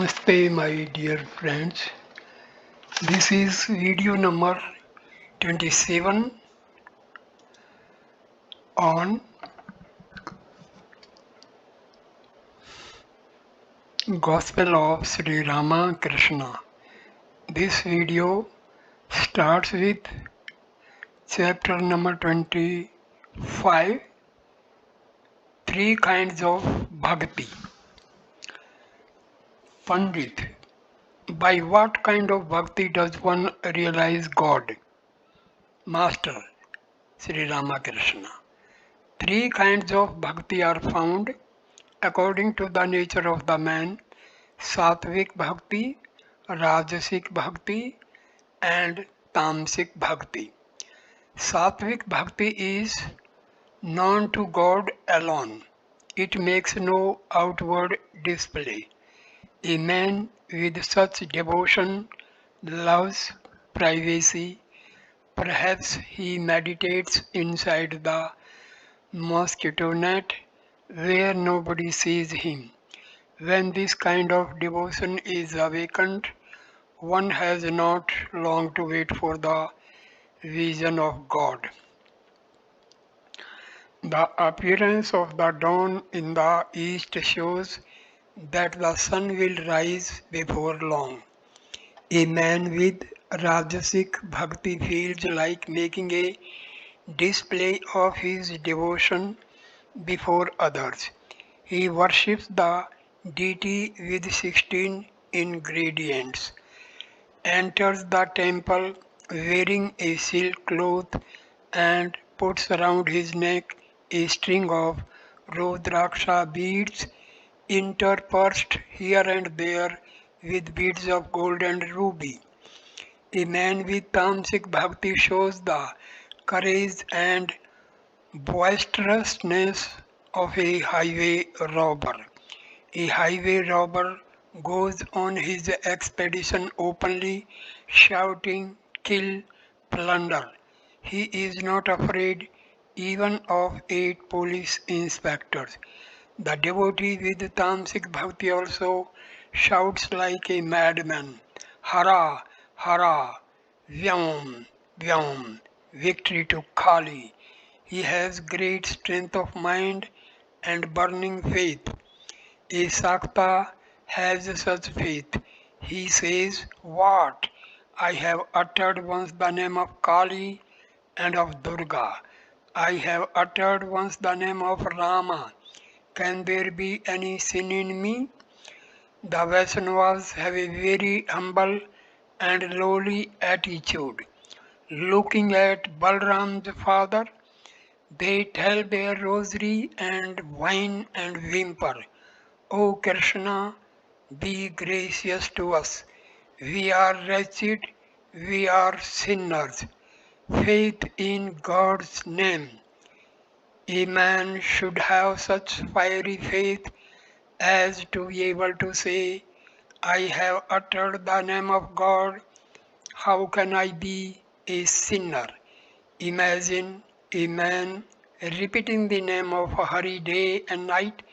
Namaste, my dear friends. This is video number 27 on Gospel of Sri Ramakrishna. This video starts with chapter number 25, Three Kinds of Bhakti. Pandit, by what kind of bhakti does one realize God? Master, Sri Ramakrishna. Three kinds of bhakti are found according to the nature of the man: Sattvic bhakti, Rajasic bhakti, and Tamasic bhakti. Sattvic bhakti is known to God alone. It makes no outward display. A man with such devotion loves privacy. Perhaps he meditates inside the mosquito net where nobody sees him. When this kind of devotion is awakened, one has not long to wait for the vision of God. The appearance of the dawn in the east shows that the sun will rise before long. A man with Rajasic bhakti feels like making a display of his devotion before others. He worships the deity with 16 ingredients, enters the temple wearing a silk cloth, and puts around his neck a string of Rudraksha beads interspersed here and there with beads of gold and ruby. A man with Tamasic bhakti shows the courage and boisterousness of a highway robber. A highway robber goes on his expedition openly, shouting, "Kill, plunder." He is not afraid even of 8 police inspectors. The devotee with Tamasic bhakti also shouts like a madman, "Hara, Hara, Vyam, Vyam, victory to Kali." He has great strength of mind and burning faith. A Sakta has such faith. He says, "What? I have uttered once the name of Kali and of Durga. I have uttered once the name of Rama. Can there be any sin in me?" The Vaishnavas have a very humble and lowly attitude. Looking at Balram's father, they tell their rosary and whine and whimper, "O Krishna, be gracious to us. We are wretched, we are sinners. Faith in God's name." A man should have such fiery faith as to be able to say, "I have uttered the name of God. How can I be a sinner?" Imagine a man repeating the name of Hari day and night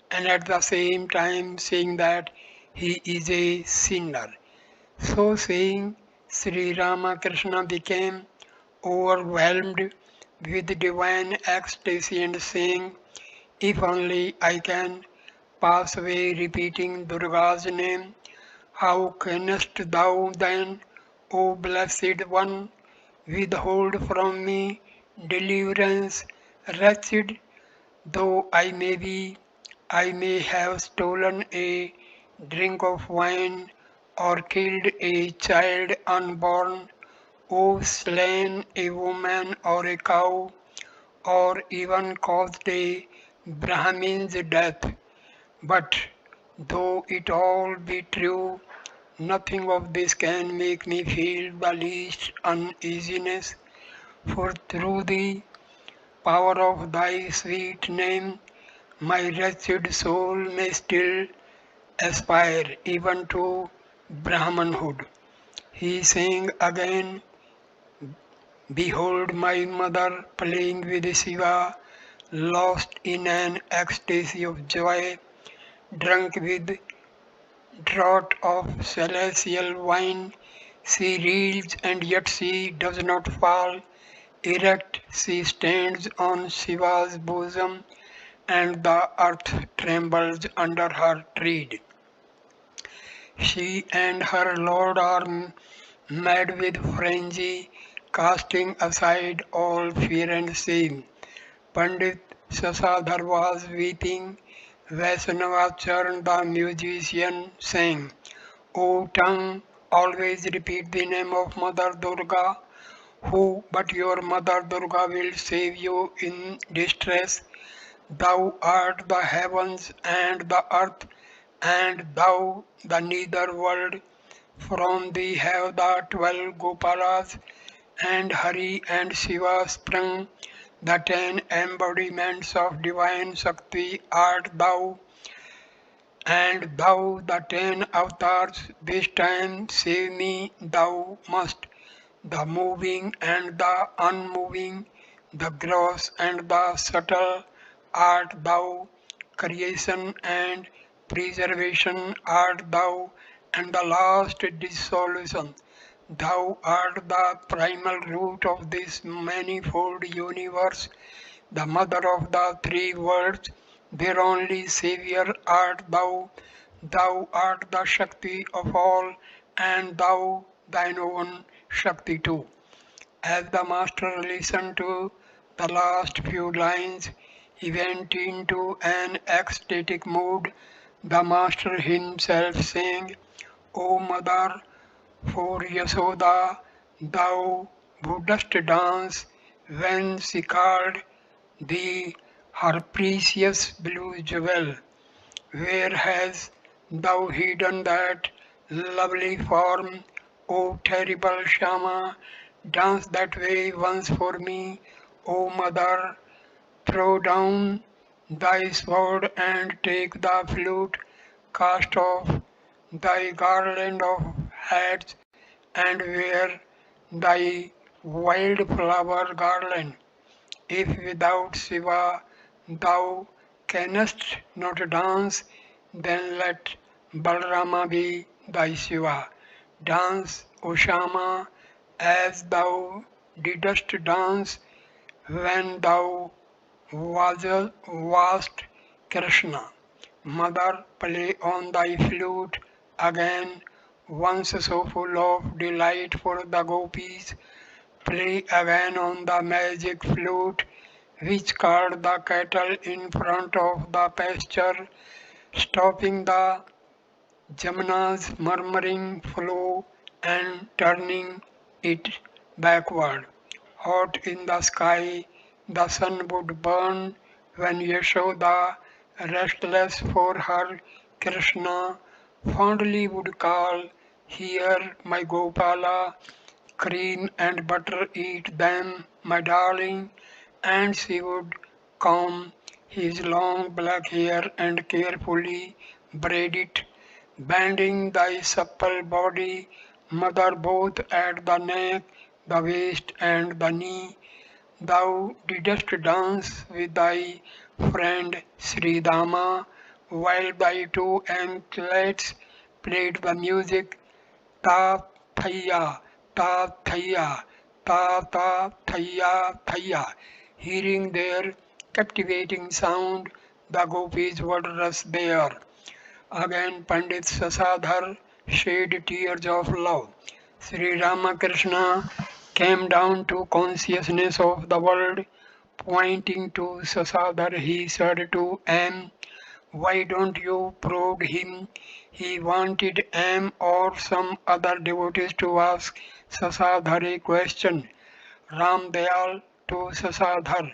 and at the same time saying that he is a sinner. So saying, Sri Ramakrishna became overwhelmed with divine ecstasy and saying, "If only I can pass away repeating Durga's name, how canst thou then, O Blessed One, withhold from me deliverance? Wretched though I may be, I may have stolen a drink of wine, or killed a child unborn, or slain a woman or a cow, or even caused a Brahmin's death. But though it all be true, nothing of this can make me feel the least uneasiness, for through the power of thy sweet name, my wretched soul may still aspire even to Brahmanhood." He sang again, "Behold my mother playing with Shiva, lost in an ecstasy of joy, drunk with draught of celestial wine. She reels and yet she does not fall. Erect she stands on Shiva's bosom, and the earth trembles under her tread. She and her lord are mad with frenzy, casting aside all fear and shame. Pandit Sasadhar was weeping. Vaishnavacharn the musician sang, O tongue, always repeat the name of Mother Durga. Who but your Mother Durga will save you in distress? Thou art the heavens and the earth, and thou the nether world. From thee have the 12 Gopalas, and Hari and Shiva sprung. The 10 embodiments of divine Shakti art thou, and thou the 10 avatars. This time save me thou must, the moving and the unmoving, the gross and the subtle art thou, creation and preservation art thou, and the last dissolution. Thou art the primal root of this manifold universe, the mother of the three worlds, their only Saviour art thou. Thou art the Shakti of all, and thou thine own Shakti too. As the master listened to the last few lines, he went into an ecstatic mood. The master himself sang, O mother, for Yasoda thou wouldst dance when she called thee her precious blue jewel. Where hast thou hidden that lovely form, O terrible Shama? Dance that way once for me, O mother. Throw down thy sword and take the flute. Cast off thy garland of hats and wear thy wildflower garland. If without Shiva thou canst not dance, then let Balarama be thy Shiva. Dance, O Shama, as thou didst dance when thou wast Krishna. Mother, play on thy flute again, once so full of delight for the gopis. Play again on the magic flute which called the cattle in front of the pasture, stopping the Jamuna's murmuring flow and turning it backward. Hot in the sky, the sun would burn when Yashoda, restless for her Krishna, fondly would call, Here, my Gopala, cream and butter eat them, my darling, and she would comb his long black hair and carefully braid it, bending thy supple body, mother, both at the neck, the waist, and the knee. Thou didst dance with thy friend Sri Dama, while thy two anklets played the music ta thaya, ta thaya, ta thaya thaya. Hearing their captivating sound, the gopis would rush there. Again Pandit Sasadhar shed tears of love. Sri Ramakrishna came down to consciousness of the world. Pointing to Sasadhar, he said to M, Why don't you prod him? He wanted M or some other devotees to ask Sasadhar a question. Ram Dayal to Sasadhar.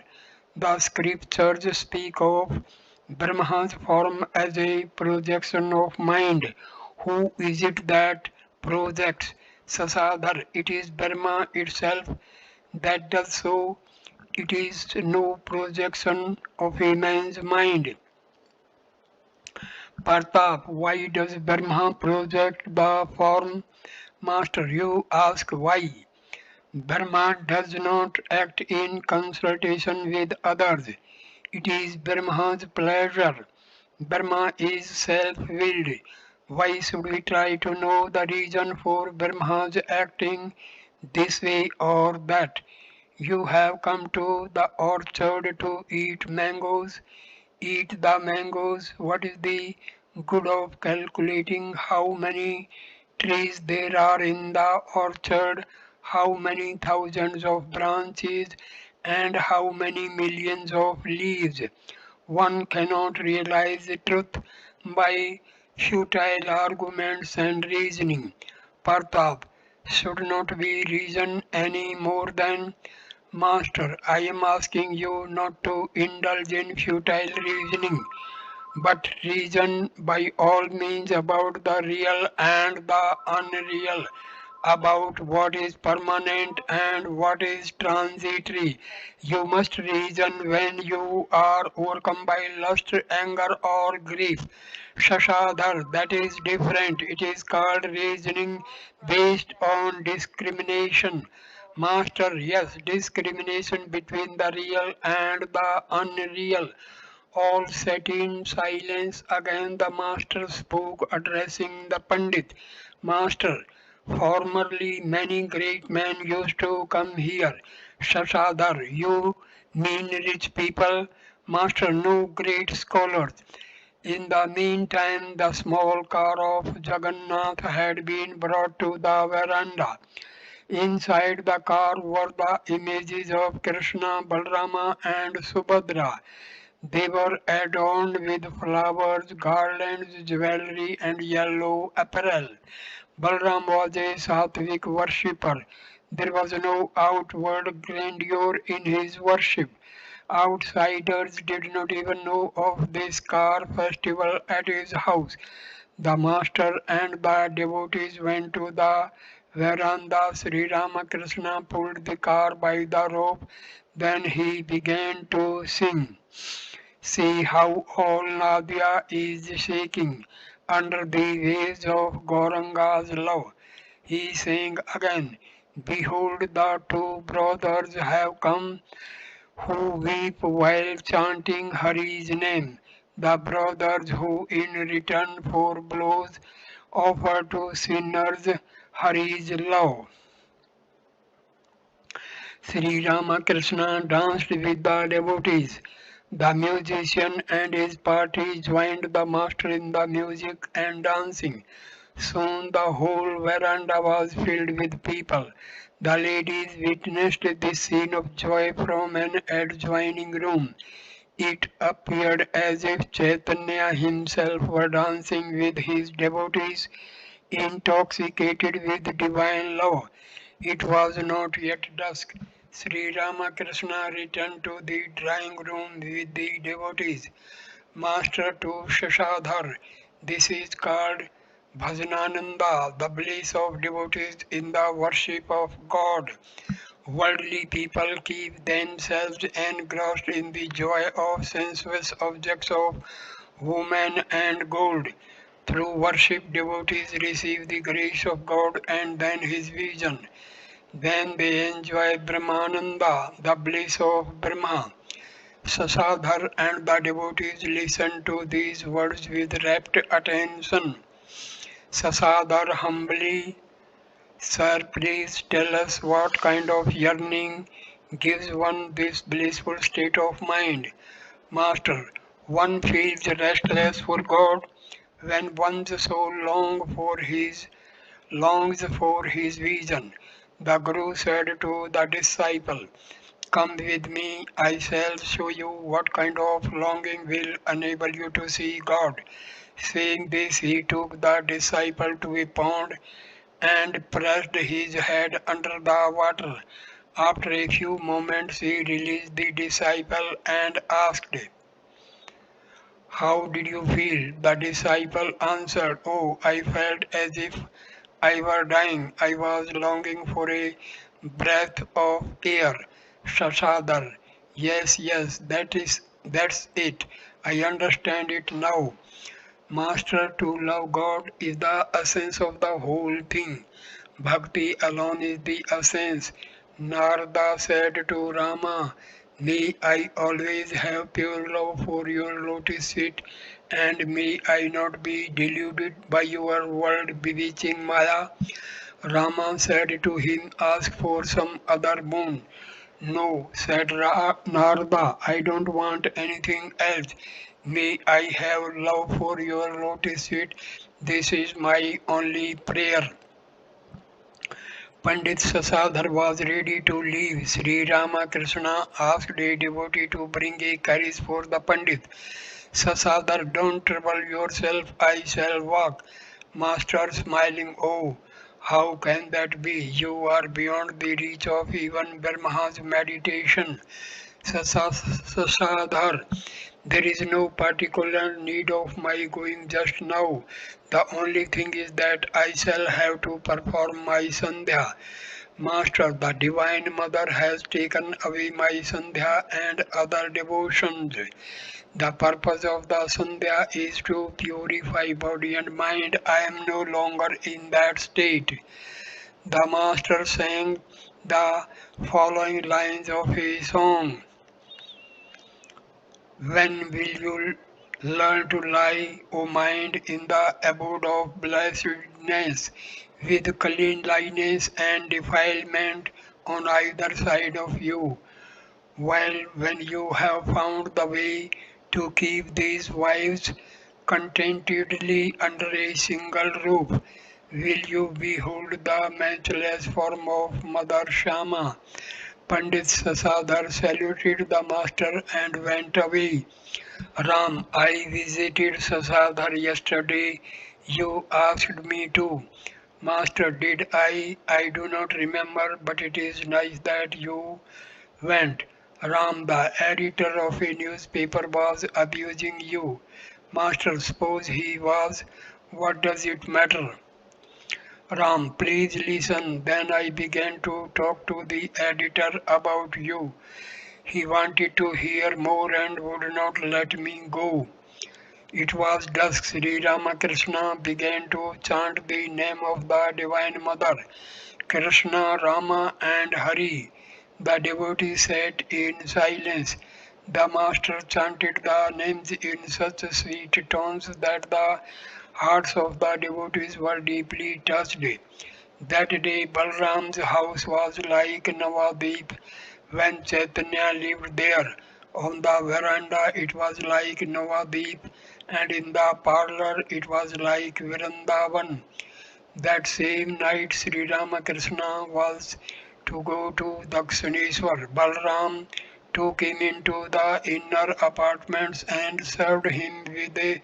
The scriptures speak of Brahma's form as a projection of mind. Who is it that projects Sasadhar? It is Brahma itself that does so. It is no projection of a man's mind. Partap, why does Brahma project the form? Master, you ask why. Brahma does not act in consultation with others. It is Brahma's pleasure. Brahma is self-willed. Why should we try to know the reason for Brahma's acting this way or that? You have come to the orchard to eat mangoes. Eat the mangoes. What is the good of calculating how many trees there are in the orchard, how many thousands of branches, and how many millions of leaves? One cannot realize the truth by futile arguments and reasoning. Pratap, should not we reason any more than Master? I am asking you not to indulge in futile reasoning, but reason by all means about the real and the unreal, about what is permanent and what is transitory. You must reason when you are overcome by lust, anger, or grief. Shashadhar, that is different. It is called reasoning based on discrimination. Master, yes, discrimination between the real and the unreal. All sat in silence. Again the master spoke, addressing the Pandit. Master, formerly many great men used to come here. Shashadhar, you mean rich people? Master, no great scholars. In the meantime, the small car of Jagannath had been brought to the veranda. Inside the car were the images of Krishna, Balrama, and Subhadra. They were adorned with flowers, garlands, jewelry, and yellow apparel. Balram was a Sattvic worshipper. There was no outward grandeur in his worship. Outsiders did not even know of this car festival at his house. The master and the devotees went to the veranda. Sri Ramakrishna pulled the car by the rope. Then he began to sing. See how all Nadia is shaking under the waves of Gauranga's love. He sang again, Behold, the two brothers have come who weep while chanting Hari's name. The brothers who in return for blows offer to sinners Hari's love. Sri Ramakrishna danced with the devotees. The musician and his party joined the master in the music and dancing. Soon the whole veranda was filled with people. The ladies witnessed this scene of joy from an adjoining room. It appeared as if Chaitanya himself were dancing with his devotees, intoxicated with divine love. It was not yet dusk. Sri Ramakrishna returned to the drawing room with the devotees. Master to Shashadhar. This is called Bhajanananda, the bliss of devotees in the worship of God. Worldly people keep themselves engrossed in the joy of sensuous objects of woman and gold. Through worship, devotees receive the grace of God and then His vision. Then they enjoy Brahmananda, the bliss of Brahma. Sasadhar and the devotees listen to these words with rapt attention. Sasadhar humbly, Sir, please tell us what kind of yearning gives one this blissful state of mind. Master, one feels restless for God when one's soul longs for his vision. The Guru said to the disciple, Come with me, I shall show you what kind of longing will enable you to see God. Saying this, he took the disciple to a pond and pressed his head under the water. After a few moments, he released the disciple and asked, How did you feel? The disciple answered, Oh, I felt as if I were dying. I was longing for a breath of air. Shashadhar. Yes, yes, that's it. I understand it now. Master, to love God is the essence of the whole thing. Bhakti alone is the essence. Narada said to Rama, May I always have pure love for your lotus feet, and may I not be deluded by your world bewitching Maya. Rama said to him, ask for some other boon. No, said Narada, I don't want anything else. May I have love for your lotus feet. This is my only prayer. Pandit Sasadhar was ready to leave. Sri Ramakrishna asked a devotee to bring a carriage for the Pandit. Sasadhar, don't trouble yourself, I shall walk. Master smiling, oh, how can that be? You are beyond the reach of even Brahma's meditation. Sasadhar, there is no particular need of my going just now. The only thing is that I shall have to perform my sandhya. Master, the Divine Mother has taken away my sandhya and other devotions. The purpose of the sandhya is to purify body and mind. I am no longer in that state. The Master sang the following lines of a song. When will you learn to lie, O mind, in the abode of blessedness, with cleanliness and defilement on either side of you? While when you have found the way to keep these wives contentedly under a single roof, will you behold the matchless form of Mother Shama? Pandit Sasadhar saluted the master and went away. Ram, I visited Sasadhar yesterday. You asked me to. Master, did I? I do not remember, but it is nice that you went. Ram, the editor of a newspaper was abusing you. Master, suppose he was. What does it matter? Ram, please listen. Then I began to talk to the editor about you. He wanted to hear more and would not let me go. It was dusk. Sri Ramakrishna began to chant the name of the Divine Mother, Krishna, Rama, and Hari. The devotees sat in silence. The master chanted the names in such sweet tones that the hearts of the devotees were deeply touched. That day Balram's house was like Navadip when Chaitanya lived there. On the veranda it was like Navadip, and in the parlor it was like Vrindavan. That same night Sri Ramakrishna was to go to Dakshineswar. Balram took him into the inner apartments and served him with the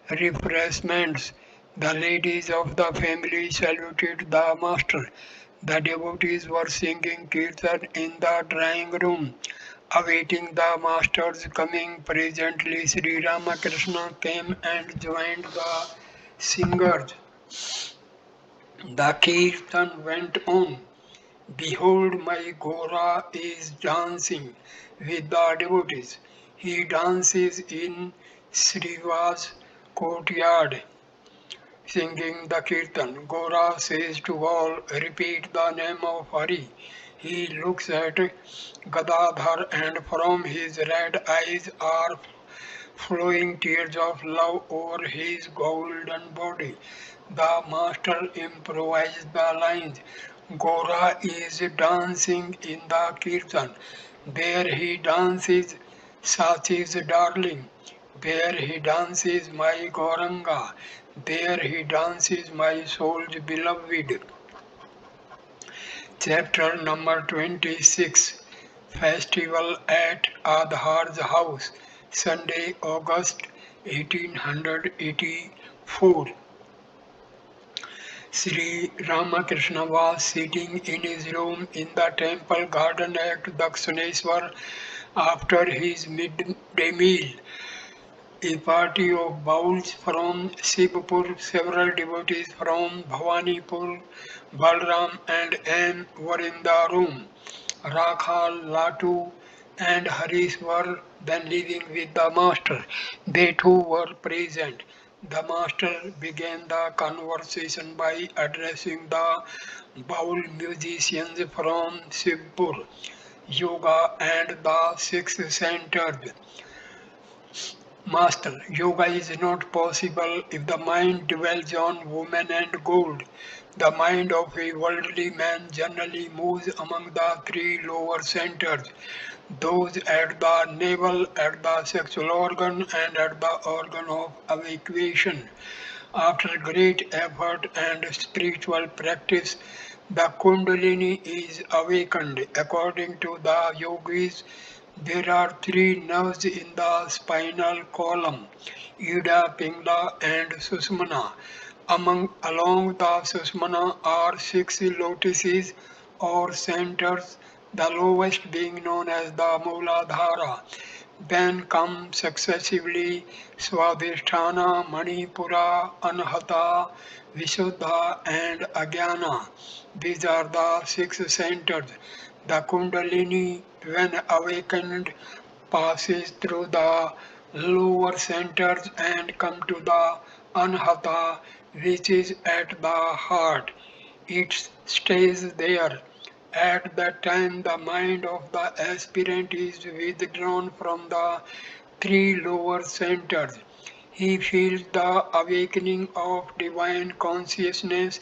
refreshments. The ladies of the family saluted the master. The devotees were singing kirtan in the drawing room, awaiting the master's coming. Presently, Sri Ramakrishna came and joined the singers. The kirtan went on. Behold, my Gora is dancing with the devotees. He dances in Sriva's courtyard, singing the kirtan. Gora says to all, repeat the name of Hari. He looks at Gadadhar and from his red eyes are flowing tears of love over his golden body. The master improvised the lines. Gora is dancing in the kirtan. There he dances Sachi's darling. There he dances my Gauranga. There he dances my soul's beloved. Chapter number 26. Festival at Adhar's house. Sunday, August 1884. Sri Ramakrishna was sitting in his room in the temple garden at Dakshineswar after his midday meal. A party of bowls from Shivpur, several devotees from Bhawanipur, Balram and N were in the room. Rakhal, Latu and Harish were then living with the master. They too were present. The master began the conversation by addressing the bowl musicians from Shivpur. Yoga and the six-centered. Master, yoga is not possible if the mind dwells on woman and gold. The mind of a worldly man generally moves among the three lower centers, those at the navel, at the sexual organ, and at the organ of evacuation. After great effort and spiritual practice, the Kundalini is awakened. According to the yogis, there are three nerves in the spinal column, Ida, Pingala, and Susumna. Along the Susumna are six lotuses or centers, the lowest being known as the Muladhara. Then come successively Swadhisthana, Manipura, Anahata, Visuddha, and Agyana. These are the six centers. The Kundalini, when awakened, passes through the lower centers and come to the Anahata, which is at the heart. It stays there. At that time, the mind of the aspirant is withdrawn from the three lower centers. He feels the awakening of divine consciousness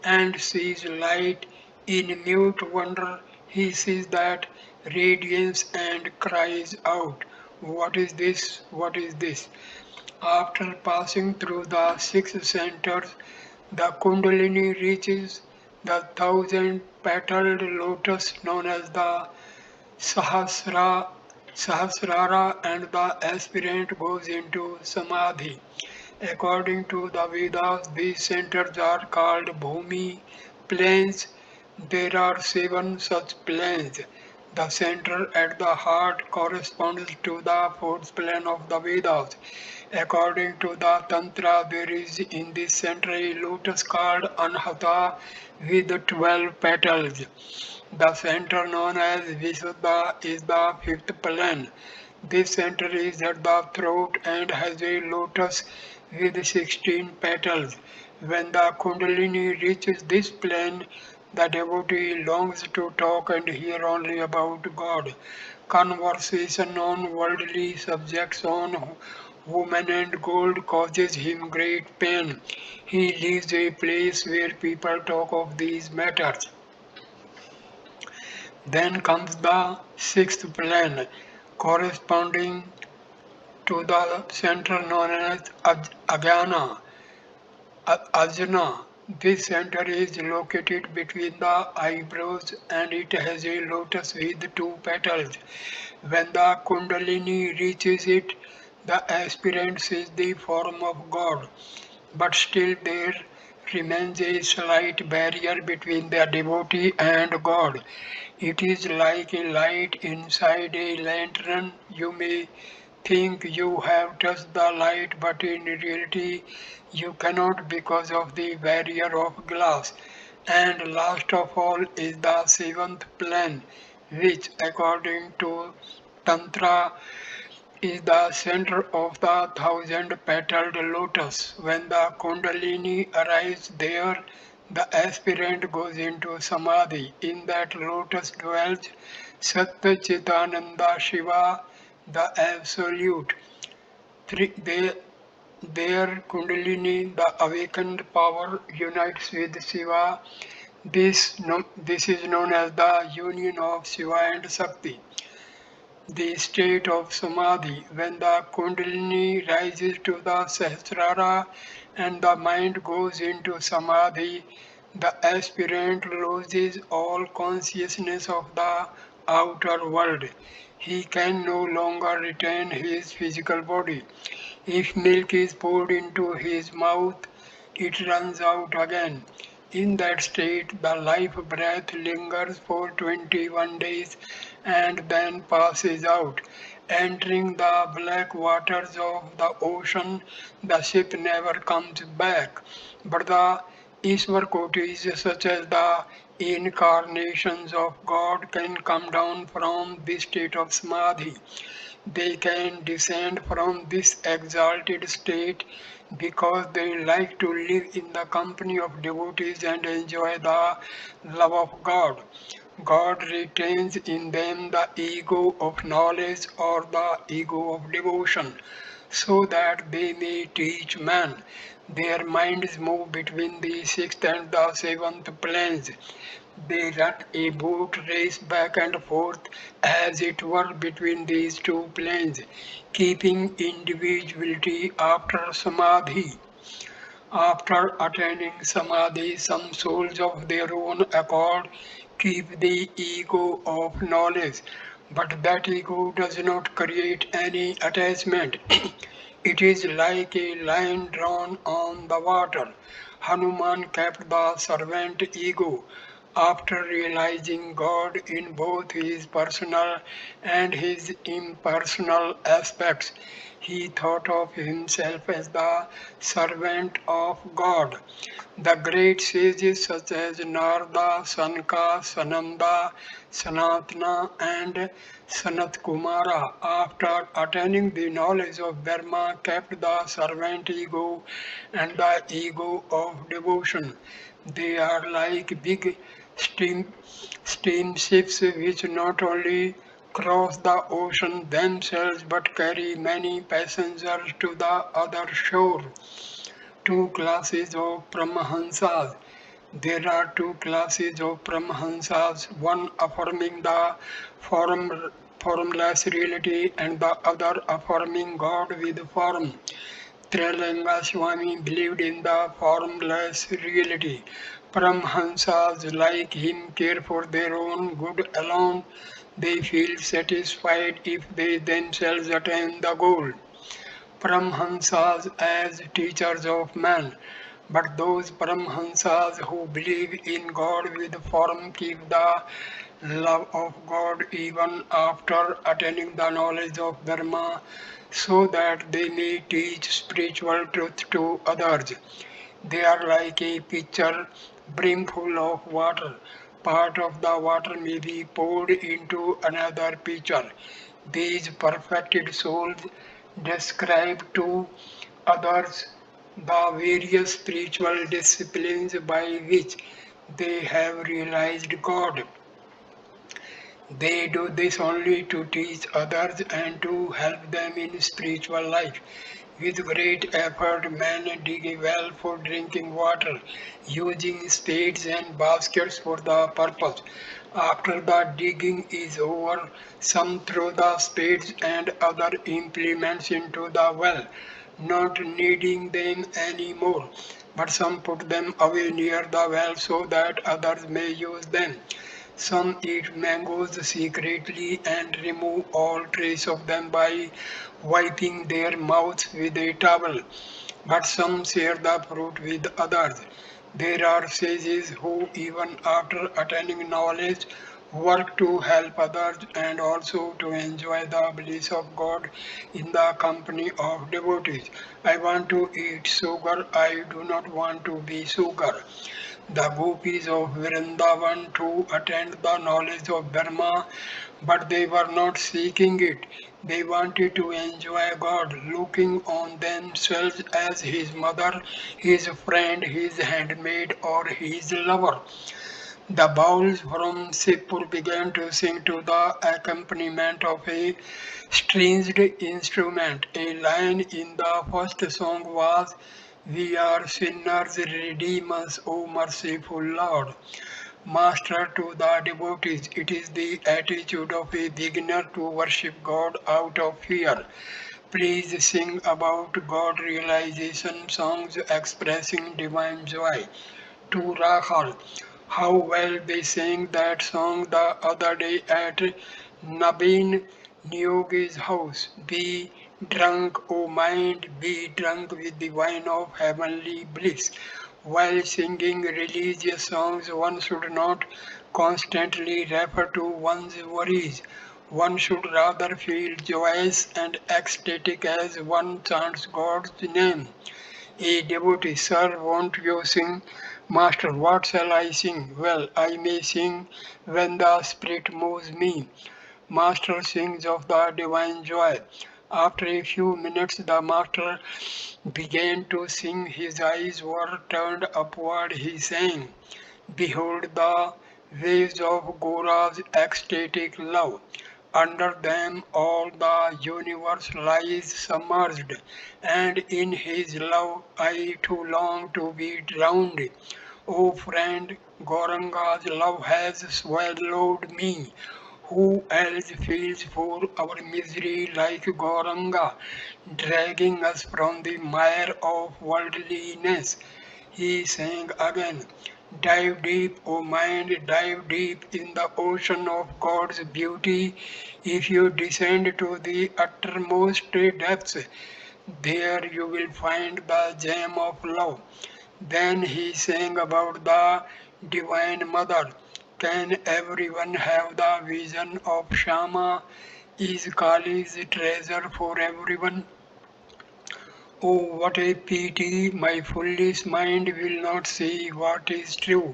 and sees light. In mute wonder, he sees that radiance and cries out, "What is this? What is this?" After passing through the six centers, the Kundalini reaches the thousand petaled lotus known as the Sahasrara, and the aspirant goes into Samadhi. According to the Vedas, these centers are called Bhumi, plains. There are seven such plains. The center at the heart corresponds to the fourth plane of the Vedas. According to the Tantra, there is in this center a lotus called Anhata with 12 petals. The center known as Visuddha is the fifth plane. This center is at the throat and has a lotus with 16 petals. When the Kundalini reaches this plane, the devotee longs to talk and hear only about God. Conversation on worldly subjects, on woman and gold, causes him great pain. He leaves a place where people talk of these matters. Then comes the sixth plane, corresponding to the center known as Ajna. Ajna. This center is located between the eyebrows and it has a lotus with two petals. When the Kundalini reaches it, the aspirant sees the form of God, but still there remains a slight barrier between the devotee and God. It is like a light inside a lantern. You may think you have touched the light, but in reality you cannot because of the barrier of glass. And last of all is the seventh plane, which according to Tantra is the center of the thousand petaled lotus. When the Kundalini arrives there, the aspirant goes into Samadhi. In that lotus dwells Satchitananda Shiva, the Absolute. There Kundalini, the awakened power, unites with Shiva. This is known as the union of Shiva and Shakti. The state of Samadhi, when the Kundalini rises to the Sahasrara and the mind goes into Samadhi, the aspirant loses all consciousness of the outer world. He can no longer retain his physical body. If milk is poured into his mouth, it runs out again. In that state, the life breath lingers for 21 days and then passes out. Entering the black waters of the ocean, the ship never comes back. But the Ishwar Kotis, such as the incarnations of God, can come down from this state of Samadhi. They can descend from this exalted state because they like to live in the company of devotees and enjoy the love of God. God retains in them the ego of knowledge or the ego of devotion, so that they may teach man. Their minds move between the sixth and the seventh planes. They run a boat race back and forth, as it were, between these two planes, keeping individuality after samadhi. After attaining samadhi, some souls of their own accord keep the ego of knowledge, but that ego does not create any attachment. It is like a line drawn on the water. Hanuman kept the servant ego. After realizing God in both his personal and his impersonal aspects, he thought of himself as the servant of God. The great sages such as Narada, Sanka, Sananda, Sanatana, and Sanat Kumara, after attaining the knowledge of Brahma, kept the servant ego and the ego of devotion. They are like big steam, steamships which not only cross the ocean themselves but carry many passengers to the other shore. Two classes of Paramahamsas. There are two classes of Paramahamsas, one affirming the formless reality and the other affirming God with form. Trelanga Swami believed in the formless reality. Paramahamsas like him care for their own good alone. They feel satisfied if they themselves attain the goal. Paramahamsas as teachers of man, but those Paramahamsas who believe in God with form keep the love of God even after attaining the knowledge of Dharma, so that they may teach spiritual truth to others. They are like a pitcher brimful of water. Part of the water may be poured into another pitcher. These perfected souls describe to others the various spiritual disciplines by which they have realized God. They do this only to teach others and to help them in spiritual life. With great effort, men dig a well for drinking water, using spades and baskets for the purpose. After the digging is over, some throw the spades and other implements into the well, not needing them anymore, but some put them away near the well so that others may use them. Some eat mangoes secretly and remove all trace of them by wiping their mouths with a towel, but some share the fruit with others. There are sages who, even after attaining knowledge, work to help others and also to enjoy the bliss of God in the company of devotees. I want to eat sugar, I do not want to be sugar. The gopis of Vrindavan too attained the knowledge of Dharma, but they were not seeking it. They wanted to enjoy God, looking on themselves as his mother, his friend, his handmaid, or his lover. The bowls from Sipur began to sing to the accompaniment of a stringed instrument. A line in the first song was, "We are sinners, redeem us, O merciful Lord." Master to the devotees, it is the attitude of a beginner to worship God out of fear. Please sing about God realization songs expressing divine joy. To Rahul, how well they sang that song the other day at Nabin Nyogi's house. Be drunk, O mind, be drunk with the wine of heavenly bliss. While singing religious songs, one should not constantly refer to one's worries. One should rather feel joyous and ecstatic as one chants God's name. A devotee, sir, won't you sing? Master, what shall I sing? Well, I may sing when the Spirit moves me. Master sings of the divine joy. After a few minutes, the master began to sing. His eyes were turned upward. He sang, "Behold the waves of Gora's ecstatic love. Under them all the universe lies submerged, and in his love I too long to be drowned. O friend, Gauranga's love has swallowed me. Who else feels for our misery like Gauranga, dragging us from the mire of worldliness? He sang again, dive deep, O mind, dive deep in the ocean of God's beauty. If you descend to the uttermost depths, there you will find the gem of love. Then he sang about the Divine Mother. Can everyone have the vision of Shama? Is Kali's treasure for everyone? Oh, what a pity, my foolish mind will not see what is true.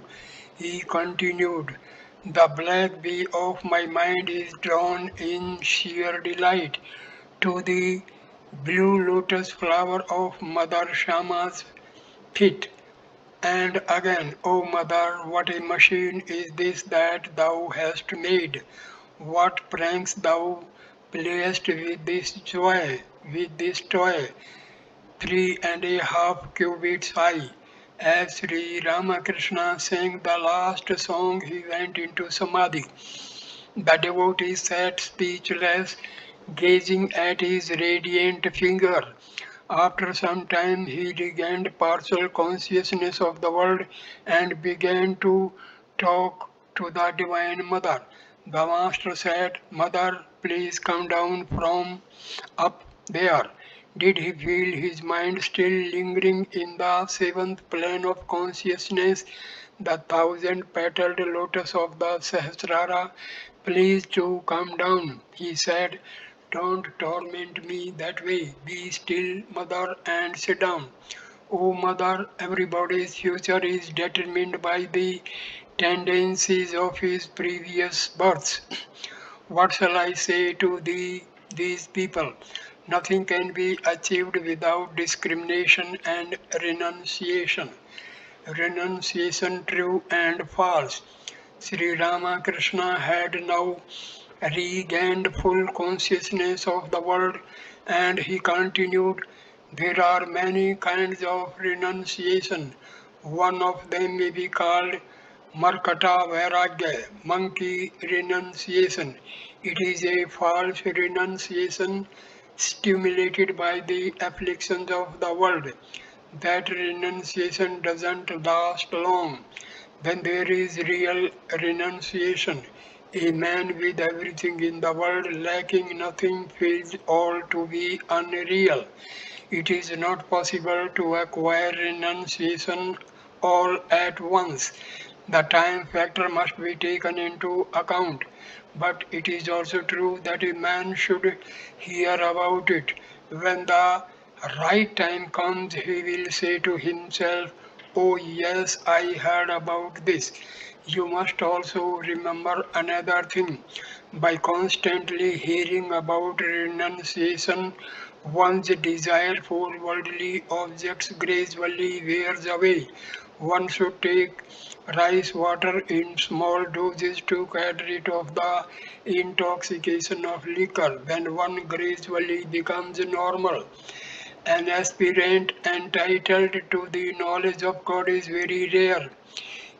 He continued, the black bee of my mind is drawn in sheer delight to the blue lotus flower of Mother Shama's feet. And again, O mother, what a machine is this that thou hast made? What pranks thou playest with this toy, 3.5 cubits high. As Sri Ramakrishna sang the last song, he went into Samadhi. The devotee sat speechless, gazing at his radiant figure. After some time, he regained partial consciousness of the world and began to talk to the Divine Mother. The Master said, Mother, please come down from up there. Did he feel his mind still lingering in the seventh plane of consciousness, the thousand-petaled lotus of the Sahasrara? Please to come down, he said. Don't torment me that way. Be still, mother, and sit down. Oh, mother, everybody's future is determined by the tendencies of his previous births. What shall I say to these people? Nothing can be achieved without discrimination and renunciation. Renunciation true and false. Sri Ramakrishna had now regained full consciousness of the world and he continued, there are many kinds of renunciation. One of them may be called Markata Vairagya, monkey renunciation. It is a false renunciation stimulated by the afflictions of the world. That renunciation doesn't last long. Then there is real renunciation. A man with everything in the world lacking nothing feels all to be unreal. It is not possible to acquire renunciation all at once. The time factor must be taken into account. But it is also true that a man should hear about it. When the right time comes, he will say to himself, oh, yes, I heard about this. You must also remember another thing. By constantly hearing about renunciation, one's desire for worldly objects gradually wears away. One should take rice water in small doses to get rid of the intoxication of liquor. When one gradually becomes normal, an aspirant entitled to the knowledge of God is very rare.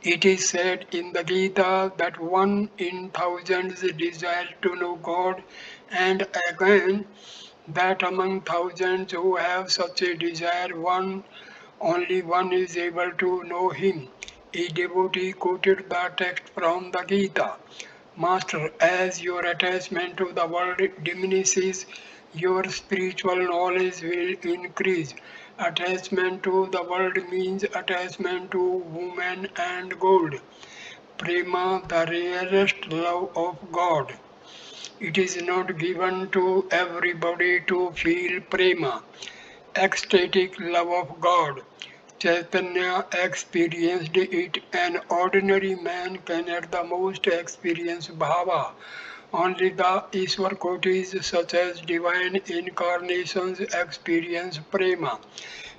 It is said in the Gita that one in thousands desire to know God, and again that among thousands who have such a desire, only one is able to know him. A devotee quoted the text from the Gita. Master, as your attachment to the world diminishes, your spiritual knowledge will increase. Attachment to the world means attachment to woman and gold. Prema, the rarest love of God. It is not given to everybody to feel prema, ecstatic love of God. Chaitanya experienced it. An ordinary man can at the most experience bhava. Only the Ishwar Kotis, such as divine incarnations, experience prema.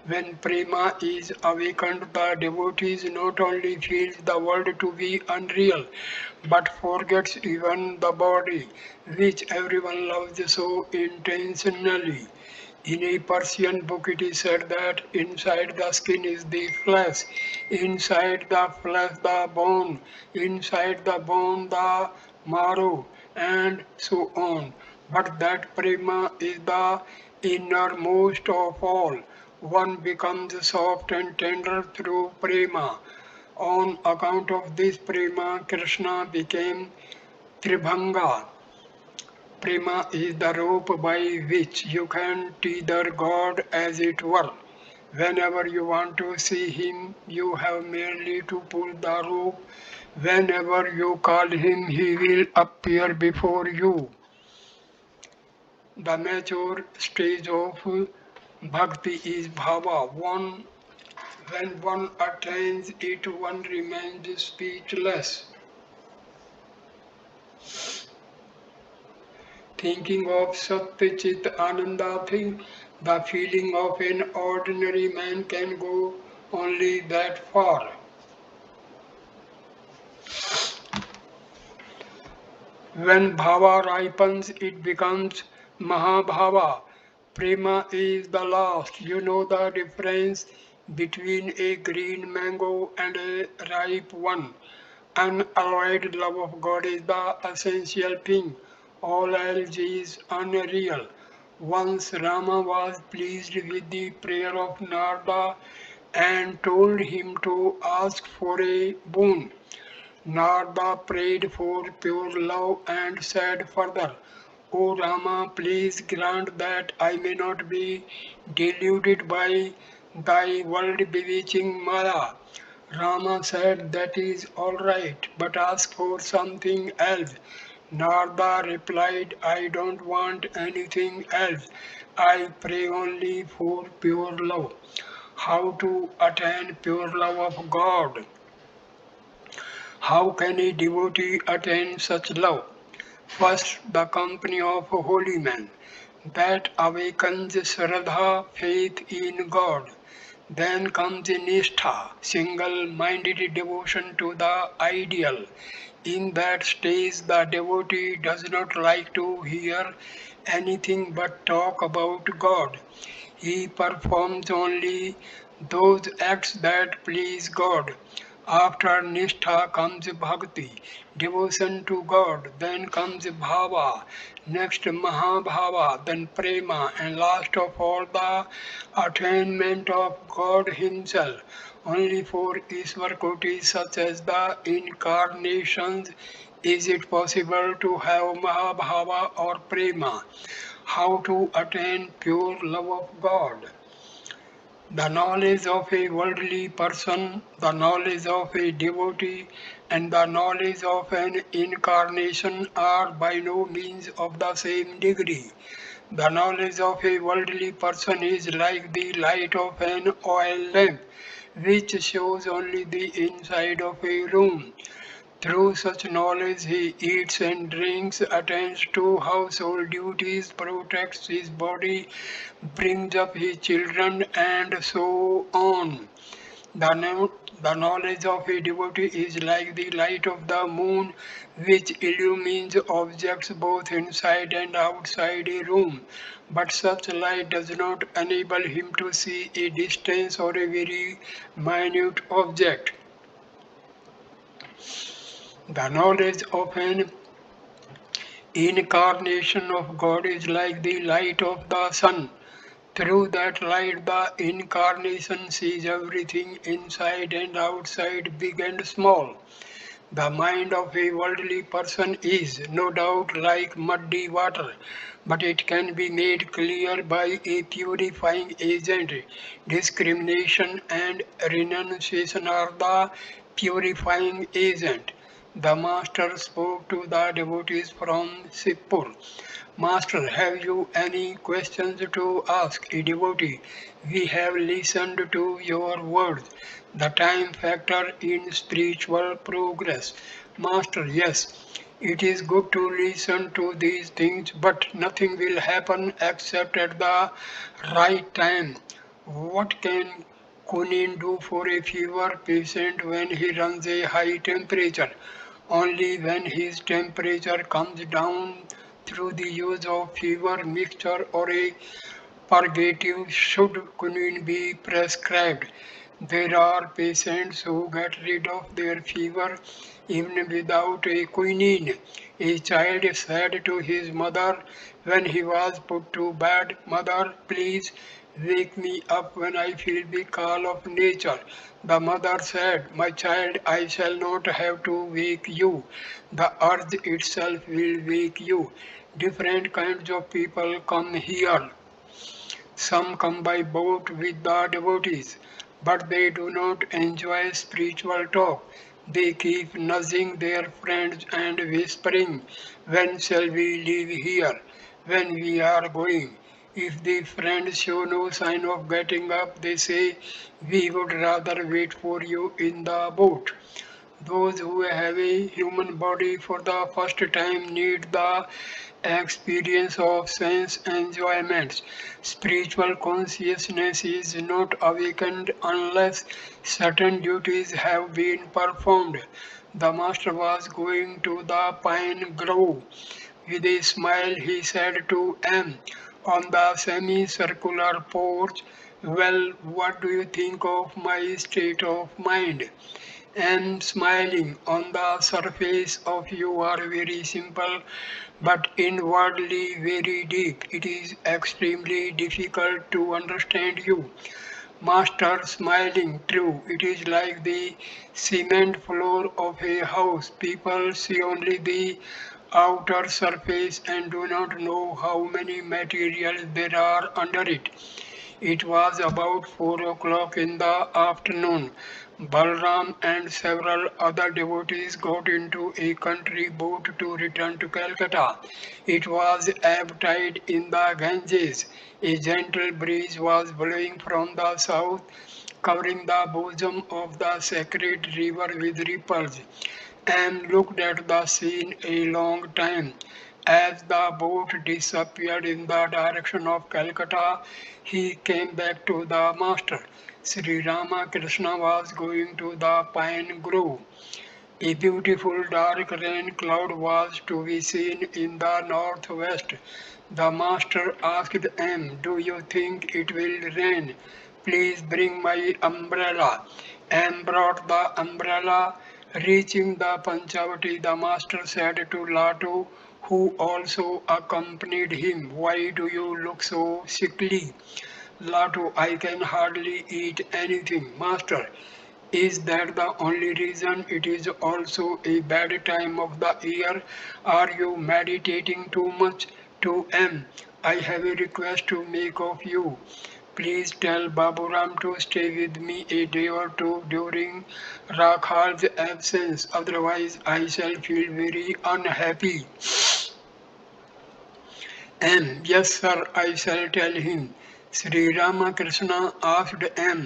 When prema is awakened, the devotees not only feel the world to be unreal, but forgets even the body, which everyone loves so intentionally. In a Persian book, it is said that inside the skin is the flesh, inside the flesh the bone, inside the bone the marrow, and so on. But that prema is the innermost of all. One becomes soft and tender through prema. On account of this prema, Krishna became Tribhanga. Prema is the rope by which you can tether God as it were. Whenever you want to see Him, you have merely to pull the rope. Whenever you call Him, He will appear before you. The mature stage of bhakti is bhava. When one attains it, one remains speechless. Thinking of Satyachit Ananda thing, the feeling of an ordinary man can go only that far. When bhava ripens, it becomes Mahabhava. Prema is the last. You know the difference between a green mango and a ripe one. Unalloyed love of God is the essential thing. All else is unreal. Once Rama was pleased with the prayer of Narada and told him to ask for a boon. Narada prayed for pure love and said further, O Rama, please grant that I may not be deluded by thy world bewitching Maya. Rama said, that is all right, but ask for something else. Narada replied, I don't want anything else. I pray only for pure love. How to attain pure love of God? How can a devotee attain such love? First, the company of holy men. That awakens Shraddha, faith in God. Then comes Nishtha, single-minded devotion to the ideal. In that stage, the devotee does not like to hear anything but talk about God. He performs only those acts that please God. After Nishtha comes Bhakti, devotion to God, then comes Bhava, next Mahabhava, then Prema, and last of all the attainment of God Himself. Only for Ishwar Kotis such as the incarnations is it possible to have Mahabhava or Prema. How to attain pure love of God? The knowledge of a worldly person, the knowledge of a devotee, and the knowledge of an incarnation are by no means of the same degree. The knowledge of a worldly person is like the light of an oil lamp, which shows only the inside of a room. Through such knowledge he eats and drinks, attends to household duties, protects his body, brings up his children, and so on. The knowledge of a devotee is like the light of the moon, which illumines objects both inside and outside a room. But such light does not enable him to see a distance or a very minute object. The knowledge of an incarnation of God is like the light of the sun. Through that light, the incarnation sees everything inside and outside, big and small. The mind of a worldly person is, no doubt, like muddy water, but it can be made clear by a purifying agent. Discrimination and renunciation are the purifying agent. The Master spoke to the devotees from Sipur. Master, have you any questions to ask a devotee? We have listened to your words. The time factor in spiritual progress. Master, yes, it is good to listen to these things, but nothing will happen except at the right time. What can quinine do for a fever patient when he runs a high temperature? Only when his temperature comes down through the use of fever mixture or a purgative should quinine be prescribed. There are patients who get rid of their fever even without a quinine. A child said to his mother when he was put to bed, "Mother, please wake me up when I feel the call of nature." The mother said, "My child, I shall not have to wake you. The earth itself will wake you." Different kinds of people come here. Some come by boat with the devotees, but they do not enjoy spiritual talk. They keep nudging their friends and whispering, "When shall we leave here? When we are going?" If the friends show no sign of getting up, they say, "We would rather wait for you in the boat." Those who have a human body for the first time need the experience of sense enjoyments. Spiritual consciousness is not awakened unless certain duties have been performed. The master was going to the pine grove. With a smile, he said to M on the semicircular porch, "Well, what do you think of my state of mind?" And smiling. "On the surface of you are very simple, but inwardly very deep. It is extremely difficult to understand you." Master smiling. "True, it is like the cement floor of a house. People see only the outer surface and do not know how many materials there are under it." It was about 4 o'clock in the afternoon. Balram and several other devotees got into a country boat to return to Calcutta. It was ebb tide in the Ganges. A gentle breeze was blowing from the south, covering the bosom of the sacred river with ripples, and looked at the scene a long time. As the boat disappeared in the direction of Calcutta, he came back to the master. Sri Ramakrishna was going to the pine grove. A beautiful dark rain cloud was to be seen in the northwest. The master asked M, "Do you think it will rain? Please bring my umbrella." M brought the umbrella. Reaching the Panchavati, the master said to Latu, who also accompanied him, "Why do you look so sickly?" "Latu, I can hardly eat anything, master." "Is that the only reason? It is also a bad time of the year. Are you meditating too much?" To M, "I have a request to make of you. Please tell Baburam to stay with me a day or two during Rakhal's absence, otherwise I shall feel very unhappy." M, "Yes, sir, I shall tell him." Sri Ramakrishna asked M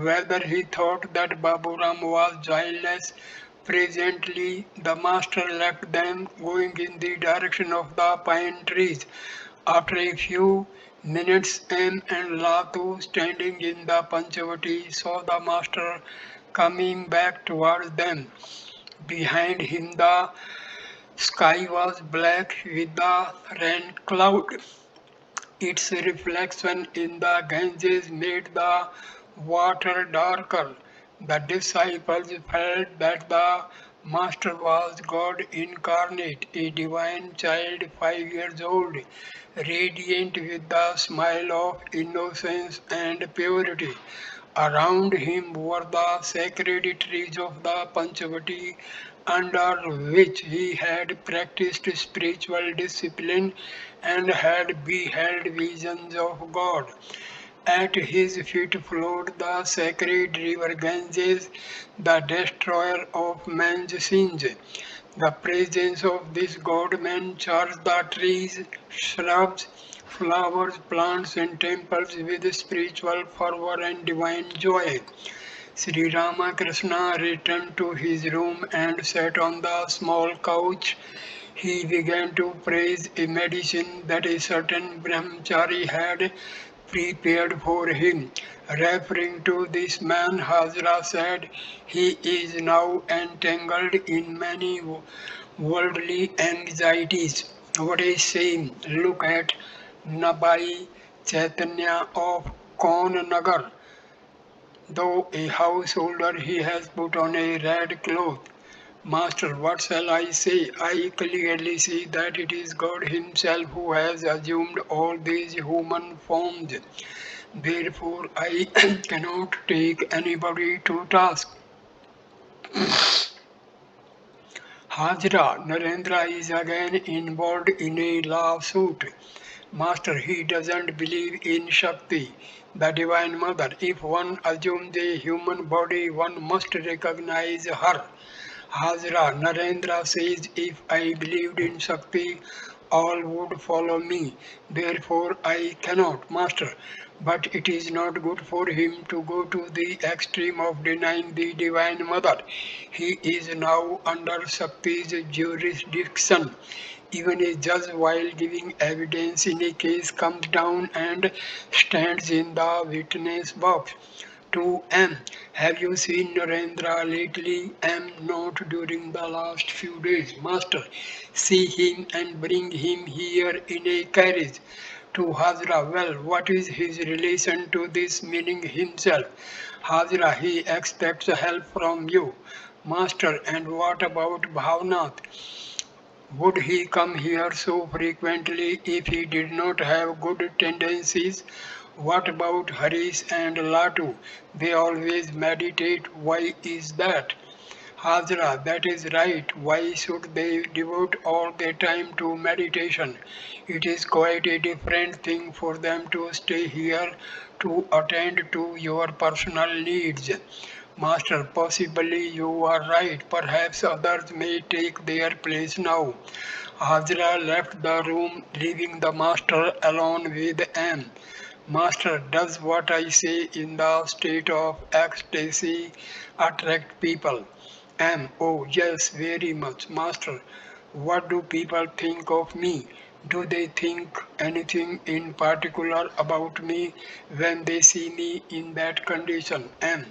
whether he thought that Baburam was joyless. Presently, the master left them, going in the direction of the pine trees. After a few minutes, M and Latu, standing in the Panchavati, saw the master coming back towards them. Behind him, the sky was black with the rain cloud. Its reflection in the Ganges made the water darker. The disciples felt that the Master was God incarnate, a divine child 5 years old, radiant with the smile of innocence and purity. Around him were the sacred trees of the Panchavati, under which he had practiced spiritual discipline and had beheld visions of God. At his feet flowed the sacred river Ganges, the destroyer of man's sins. The presence of this God-man charged the trees, shrubs, flowers, plants, and temples with spiritual fervor and divine joy. Sri Ramakrishna returned to his room and sat on the small couch. He began to praise a medicine that a certain brahmachari had prepared for him. Referring to this man, Hazra said, he is now entangled in many worldly anxieties. What a shame! Look at Nabai Chaitanya of Nagar. Though a householder, he has put on a red cloth. Master, what shall I say? I clearly see that it is God Himself who has assumed all these human forms. Therefore, I cannot take anybody to task. Hajra, Narendra is again involved in a lawsuit. Master, he doesn't believe in Shakti, the Divine Mother. If one assumes a human body, one must recognize her. Hazra, Narendra says, if I believed in Shakti, all would follow me. Therefore, I cannot, Master. But it is not good for him to go to the extreme of denying the Divine Mother. He is now under Shakti's jurisdiction. Even a judge, while giving evidence in a case, comes down and stands in the witness box. To M. Have you seen Narendra lately? M. Not during the last few days. Master, see him and bring him here in a carriage. To Hazra, well, what is his relation to this meaning himself? Hazra, he expects help from you. Master, and what about Bhavnath? Would he come here so frequently if he did not have good tendencies? What about Harish and Latu? They always meditate. Why is that? Hazra, that is right. Why should they devote all their time to meditation? It is quite a different thing for them to stay here to attend to your personal needs. Master, possibly you are right. Perhaps others may take their place now. Hazra left the room, leaving the master alone with M. Master, does what I say in the state of ecstasy attract people? M. Oh, yes, very much. Master, what do people think of me? Do they think anything in particular about me when they see me in that condition? M.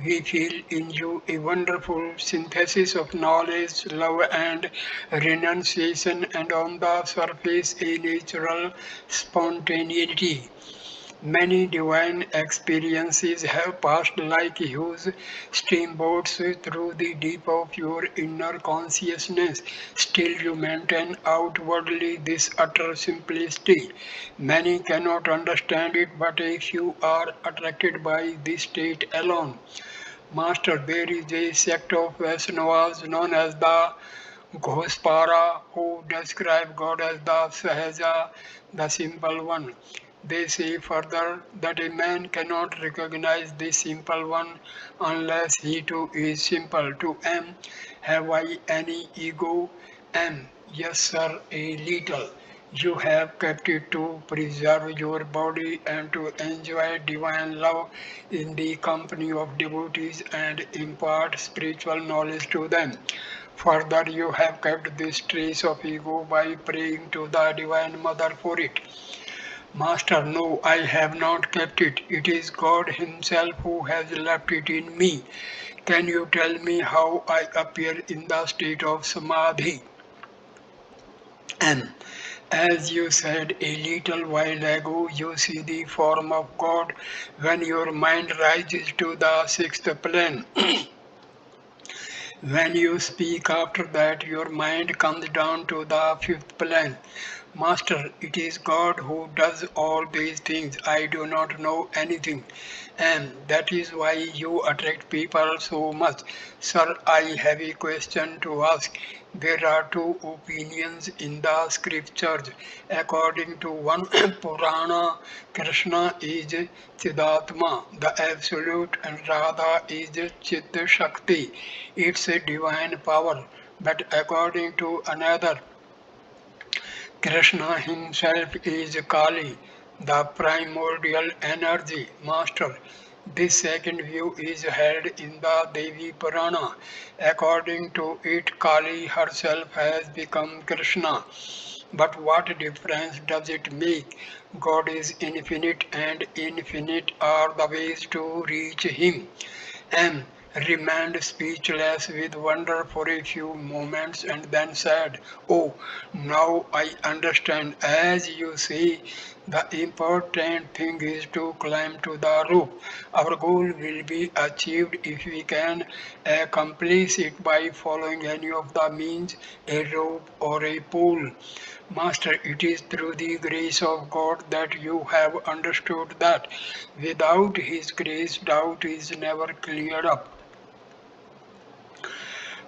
We feel in you a wonderful synthesis of knowledge, love, and renunciation, and on the surface a natural spontaneity. Many divine experiences have passed like huge steamboats through the deep of your inner consciousness. Still, you maintain outwardly this utter simplicity. Many cannot understand it, but a few are attracted by this state alone. Master, there is a sect of Vaishnavas known as the Ghospara who describe God as the Sahaja, the simple one. They say further that a man cannot recognize the simple one unless he too is simple. To M, have I any ego? M, yes sir, a little. You have kept it to preserve your body and to enjoy divine love in the company of devotees and impart spiritual knowledge to them. Further, you have kept this trace of ego by praying to the Divine Mother for it. Master, no, I have not kept it. It is God Himself who has left it in me. Can you tell me how I appear in the state of Samadhi? And as you said a little while ago, you see the form of God when your mind rises to the sixth plane. When you speak after that, your mind comes down to the fifth plane. Master, it is God who does all these things. I do not know anything. And that is why you attract people so much. Sir, I have a question to ask. There are two opinions in the scriptures. According to one Purana, Krishna is Chidatma, the Absolute, and Radha is Chit Shakti. It's a divine power. But according to another, Krishna himself is Kali, the primordial energy, master. This second view is held in the Devi Purana. According to it, Kali herself has become Krishna. But what difference does it make? God is infinite, and infinite are the ways to reach Him. M remained speechless with wonder for a few moments and then said, "Oh, now I understand. As you say, the important thing is to climb to the roof. Our goal will be achieved if we can accomplish it by following any of the means, a rope or a pole. Master, it is through the grace of God that you have understood that without His grace, doubt is never cleared up.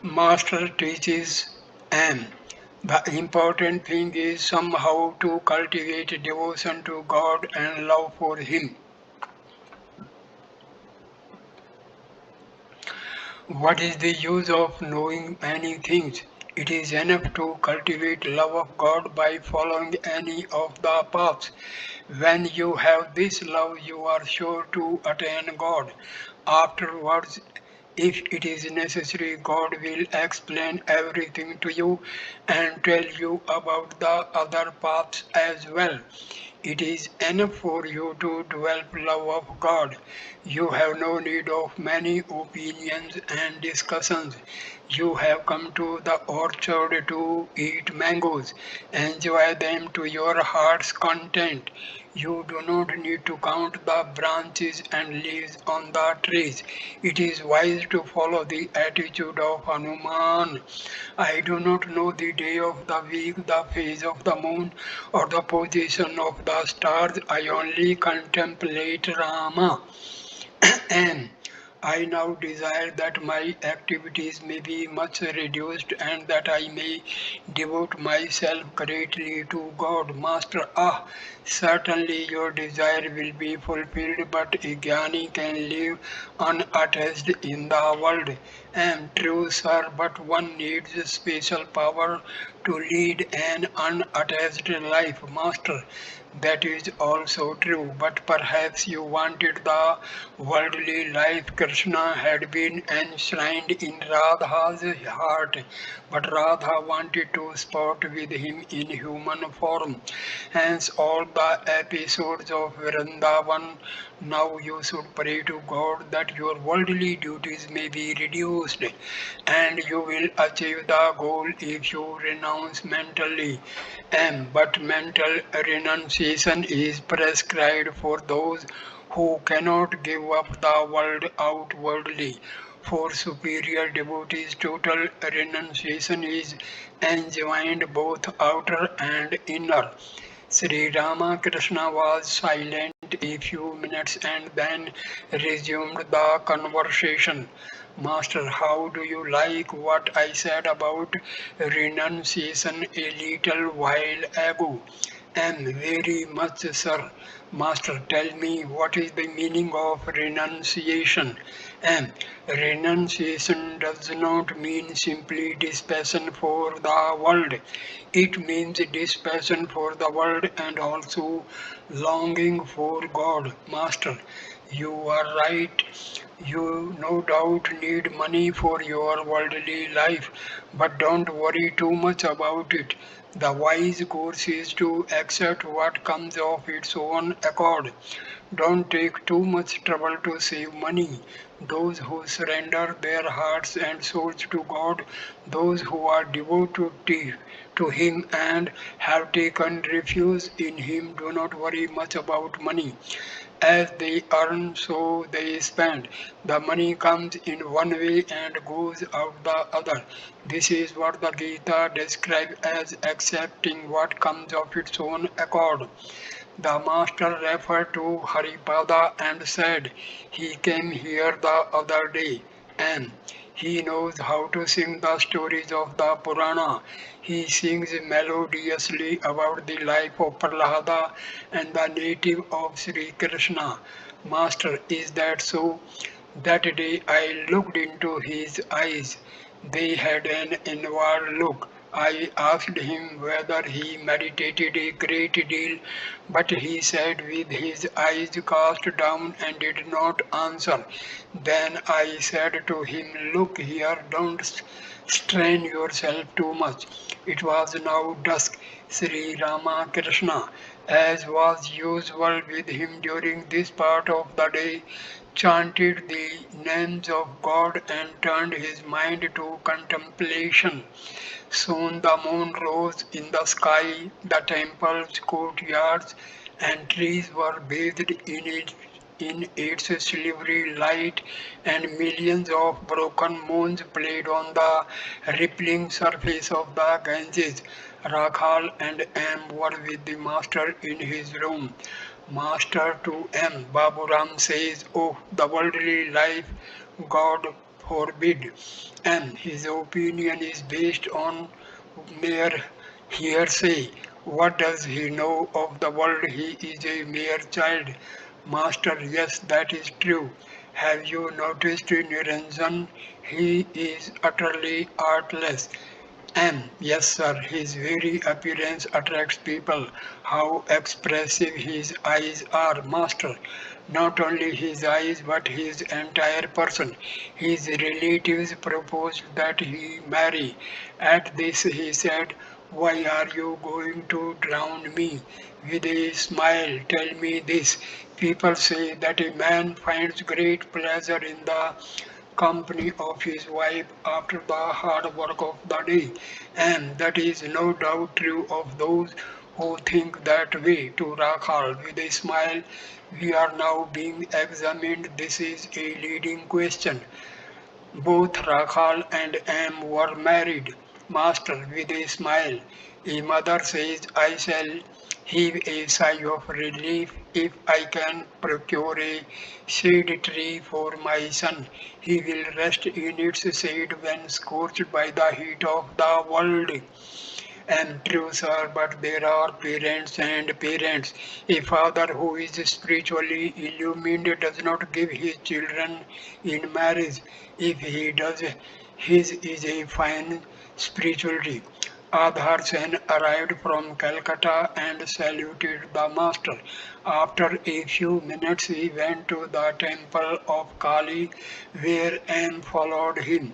Master teaches and the important thing is somehow to cultivate devotion to God and love for Him. What is the use of knowing many things? It is enough to cultivate love of God by following any of the paths. When you have this love, you are sure to attain God. Afterwards, if it is necessary, God will explain everything to you and tell you about the other paths as well. It is enough for you to develop love of God. You have no need of many opinions and discussions. You have come to the orchard to eat mangoes. Enjoy them to your heart's content. You do not need to count the branches and leaves on the trees. It is wise to follow the attitude of Hanuman. I do not know the day of the week, the phase of the moon, or the position of the stars. I only contemplate Rama. And I now desire that my activities may be much reduced and that I may devote myself greatly to God. Master, certainly your desire will be fulfilled, but a jnani can live unattached in the world. And true, sir, but one needs special power to lead an unattached life. Master, that is also true, but perhaps you wanted the worldly life. Krishna had been enshrined in Radha's heart, but Radha wanted to sport with him in human form. Hence, all the episodes of Vrindavan. Now you should pray to God that your worldly duties may be reduced, and you will achieve the goal if you renounce mentally. But mental renunciation is prescribed for those who cannot give up the world outwardly. For superior devotees, total renunciation is enjoined both outer and inner. Sri Ramakrishna was silent a few minutes and then resumed the conversation. Master, how do you like what I said about renunciation a little while ago? And very much, sir. Master, tell me what is the meaning of renunciation? And renunciation does not mean simply dispassion for the world. It means dispassion for the world and also longing for God. Master, you are right. You no doubt need money for your worldly life, but don't worry too much about it. The wise course is to accept what comes of its own accord. Don't take too much trouble to save money. Those who surrender their hearts and souls to God, those who are devoted to Him and have taken refuge in Him, do not worry much about money. As they earn, so they spend. The money comes in one way and goes out the other. This is what the Gita describes as accepting what comes of its own accord. The master referred to Haripada and said, "He came here the other day, and he knows how to sing the stories of the Purana. He sings melodiously about the life of Prahlada and the native of Sri Krishna." Master, is that so? That day I looked into his eyes. They had an inward look. I asked him whether he meditated a great deal, but he said with his eyes cast down and did not answer. Then I said to him, "Look here, don't strain yourself too much." It was now dusk. Sri Ramakrishna, as was usual with him during this part of the day, chanted the names of God and turned his mind to contemplation. Soon the moon rose in the sky, the temple's courtyards and trees were bathed in its silvery light, and millions of broken moons played on the rippling surface of the Ganges. Rakhal and M were with the master in his room. Master to M. Baburam says, "Oh, the worldly life, God forbid." And his opinion is based on mere hearsay. What does he know of the world? He is a mere child. Master, yes, that is true. Have you noticed Niranjan? He is utterly artless. And yes, sir, his very appearance attracts people. How expressive his eyes are, master. Not only his eyes, but his entire person. His relatives proposed that he marry. At this, he said, "Why are you going to drown me?" With a smile, "Tell me this. People say that a man finds great pleasure in the company of his wife after the hard work of the day, and that is no doubt true of those who think that way." To Rakhal, with a smile, "We are now being examined. This is a leading question." Both Rakhal and M were married. Master, with a smile, a mother says, "I shall heave a sigh of relief if I can procure a shade tree for my son. He will rest in its shade when scorched by the heat of the world." And true, sir, but there are parents and parents. A father who is spiritually illumined does not give his children in marriage. If he does, his is a fine spirituality. Adhar Sen arrived from Calcutta and saluted the master. After a few minutes, he went to the temple of Kali, where M followed him.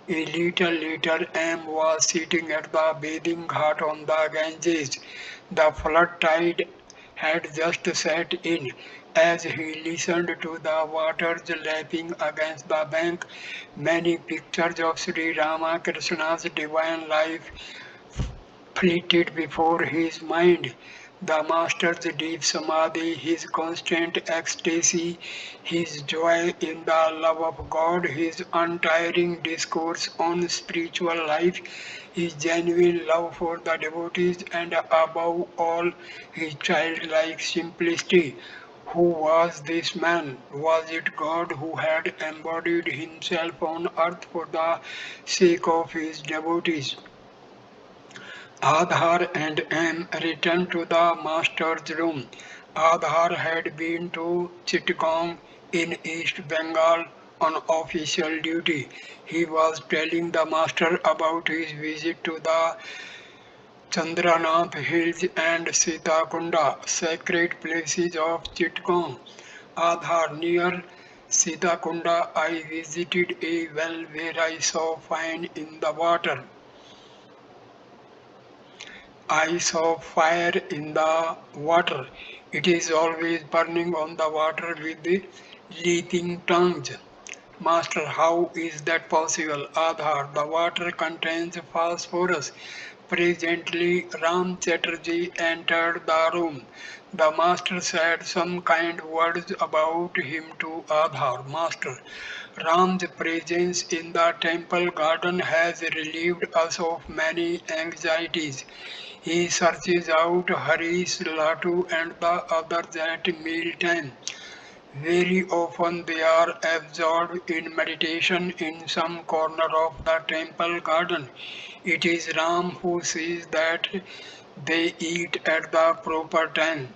A little later, M was sitting at the bathing ghat on the Ganges. The flood tide had just set in. As he listened to the waters lapping against the bank, many pictures of Sri Ramakrishna's divine life flitted before his mind. The master's deep samadhi, his constant ecstasy, his joy in the love of God, his untiring discourse on spiritual life, his genuine love for the devotees, and above all, his childlike simplicity. Who was this man? Was it God who had embodied himself on earth for the sake of his devotees? Adhar and M returned to the master's room. Adhar had been to Chittagong in East Bengal on official duty. He was telling the master about his visit to the Chandranath Hills and Sitakunda, sacred places of Chittagong. Adhar, near Sitakunda, I visited a well where I saw fire in the water. I saw fire in the water. It is always burning on the water with the leaping tongues. Master, how is that possible? Adhar, the water contains phosphorus. Presently, Ram Chatterjee entered the room. The master said some kind words about him to Adhar. Master, Ram's presence in the temple garden has relieved us of many anxieties. He searches out Harish, Latu, and the others at mealtime. Very often they are absorbed in meditation in some corner of the temple garden. It is Ram who sees that they eat at the proper time.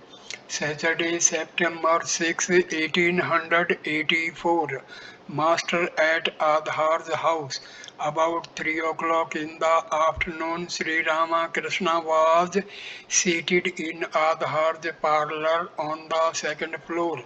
Saturday, September 6, 1884. Master at Adhar's house. About 3 o'clock in the afternoon, Sri Ramakrishna was seated in Adhar's parlor on the second floor.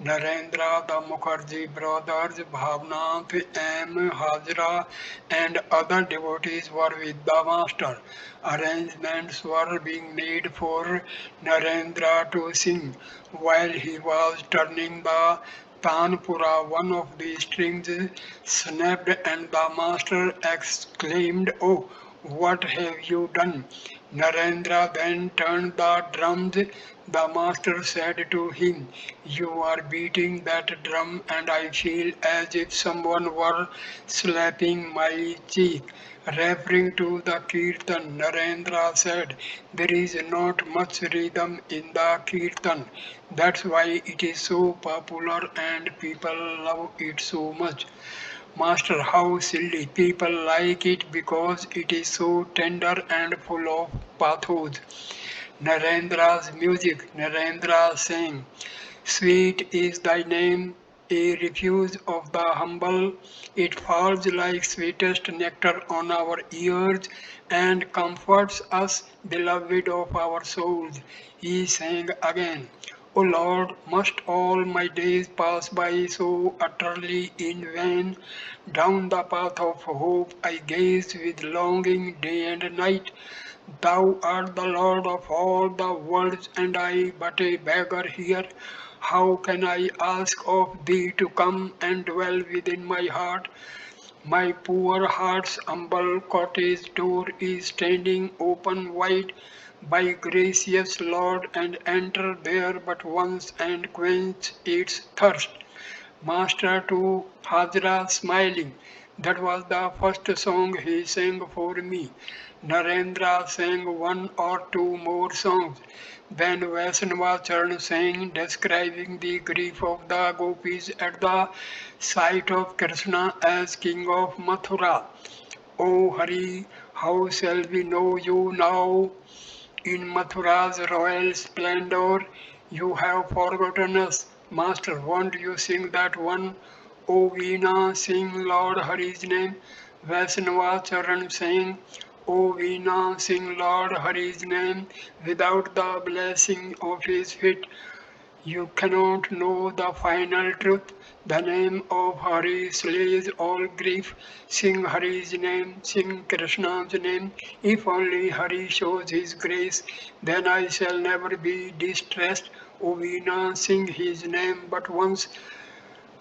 Narendra, the Mukherjee brothers, Bhavnath, M. Hajra, and other devotees were with the master. Arrangements were being made for Narendra to sing. While he was turning the Tanpura, one of the strings snapped, and the master exclaimed, "Oh, what have you done?" Narendra then turned the drums. The master said to him, "You are beating that drum, and I feel as if someone were slapping my cheek." Referring to the Kirtan, Narendra said, "There is not much rhythm in the Kirtan. That's why it is so popular and people love it so much." Master, how silly! People like it because it is so tender and full of pathos. Narendra's music, Narendra sang, "Sweet is thy name, a refuge of the humble. It falls like sweetest nectar on our ears and comforts us, beloved of our souls." He sang again, "O Lord, must all my days pass by so utterly in vain? Down the path of hope I gaze with longing day and night. Thou art the Lord of all the worlds, and I but a beggar here. How can I ask of thee to come and dwell within my heart? My poor heart's humble cottage door is standing open wide. By gracious Lord, and enter there but once and quench its thirst." Master to Hajra smiling. "That was the first song he sang for me." Narendra sang one or two more songs. Then Vaishnava sang, describing the grief of the gopis at the sight of Krishna as king of Mathura. "O Hari, how shall we know you now? In Mathura's royal splendor, you have forgotten us." Master, won't you sing that one? "O Veena, sing Lord Hari's name." Vaishnava Charan sang, "O Veena, sing Lord Hari's name. Without the blessing of his feet, you cannot know the final truth. The name of Hari slays all grief. Sing Hari's name, sing Krishna's name. If only Hari shows his grace, then I shall never be distressed. O Veena, sing his name but once.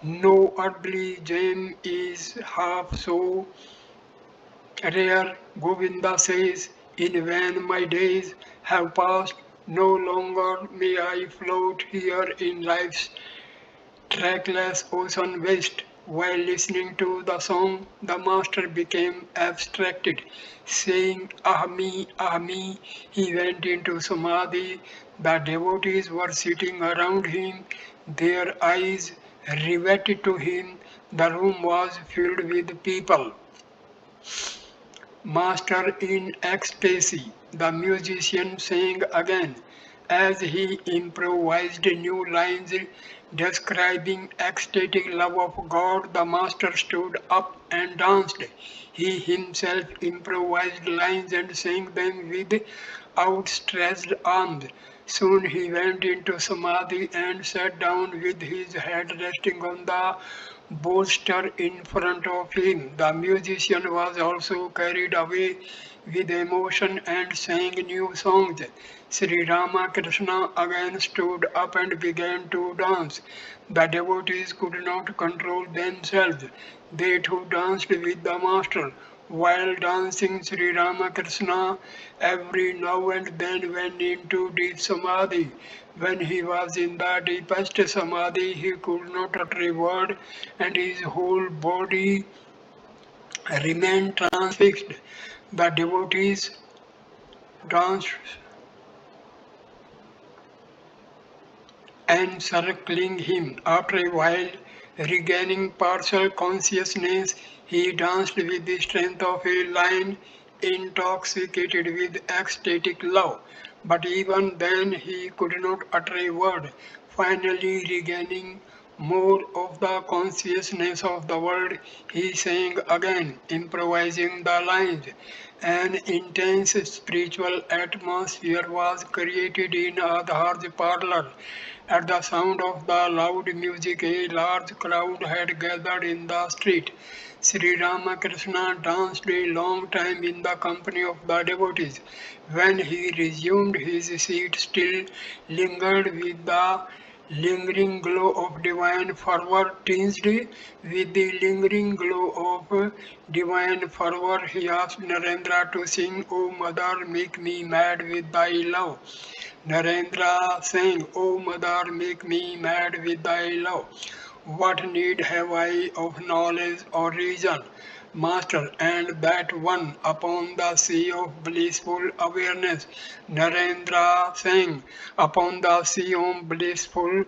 No earthly gem is half so rare." Govinda says, "In vain my days have passed. No longer may I float here in life's trackless ocean waste." While listening to the song, the master became abstracted. Saying, "Ahmi, Ahmi," he went into Samadhi. The devotees were sitting around him, their eyes riveted to him. The room was filled with people. Master in ecstasy, the musician sang again. As he improvised new lines describing ecstatic love of God, the master stood up and danced. He himself improvised lines and sang them with outstretched arms. Soon he went into Samadhi and sat down with his head resting on the bolster in front of him. The musician was also carried away with emotion and sang new songs. Sri Ramakrishna again stood up and began to dance. The devotees could not control themselves. They too danced with the master. While dancing, Sri Ramakrishna every now and then went into deep samadhi. When he was in the deepest samadhi, he could not utter a word, and his whole body remained transfixed. The devotees danced encircling him. After a while, regaining partial consciousness, he danced with the strength of a lion intoxicated with ecstatic love. But even then he could not utter a word. Finally, regaining more of the consciousness of the world, he sang again, improvising the lines. An intense spiritual atmosphere was created in Adhar's parlor. At the sound of the loud music, a large crowd had gathered in the street. Sri Ramakrishna danced a long time in the company of the devotees. When he resumed his seat, still lingered with the lingering glow of divine fervor, tinged with the lingering glow of divine fervor, he asked Narendra to sing, O Mother, make me mad with thy love. Narendra sang, O Mother, make me mad with thy love. What need have I of knowledge or reason, Master, and that one upon the sea of blissful awareness? Narendra sang, upon the sea of blissful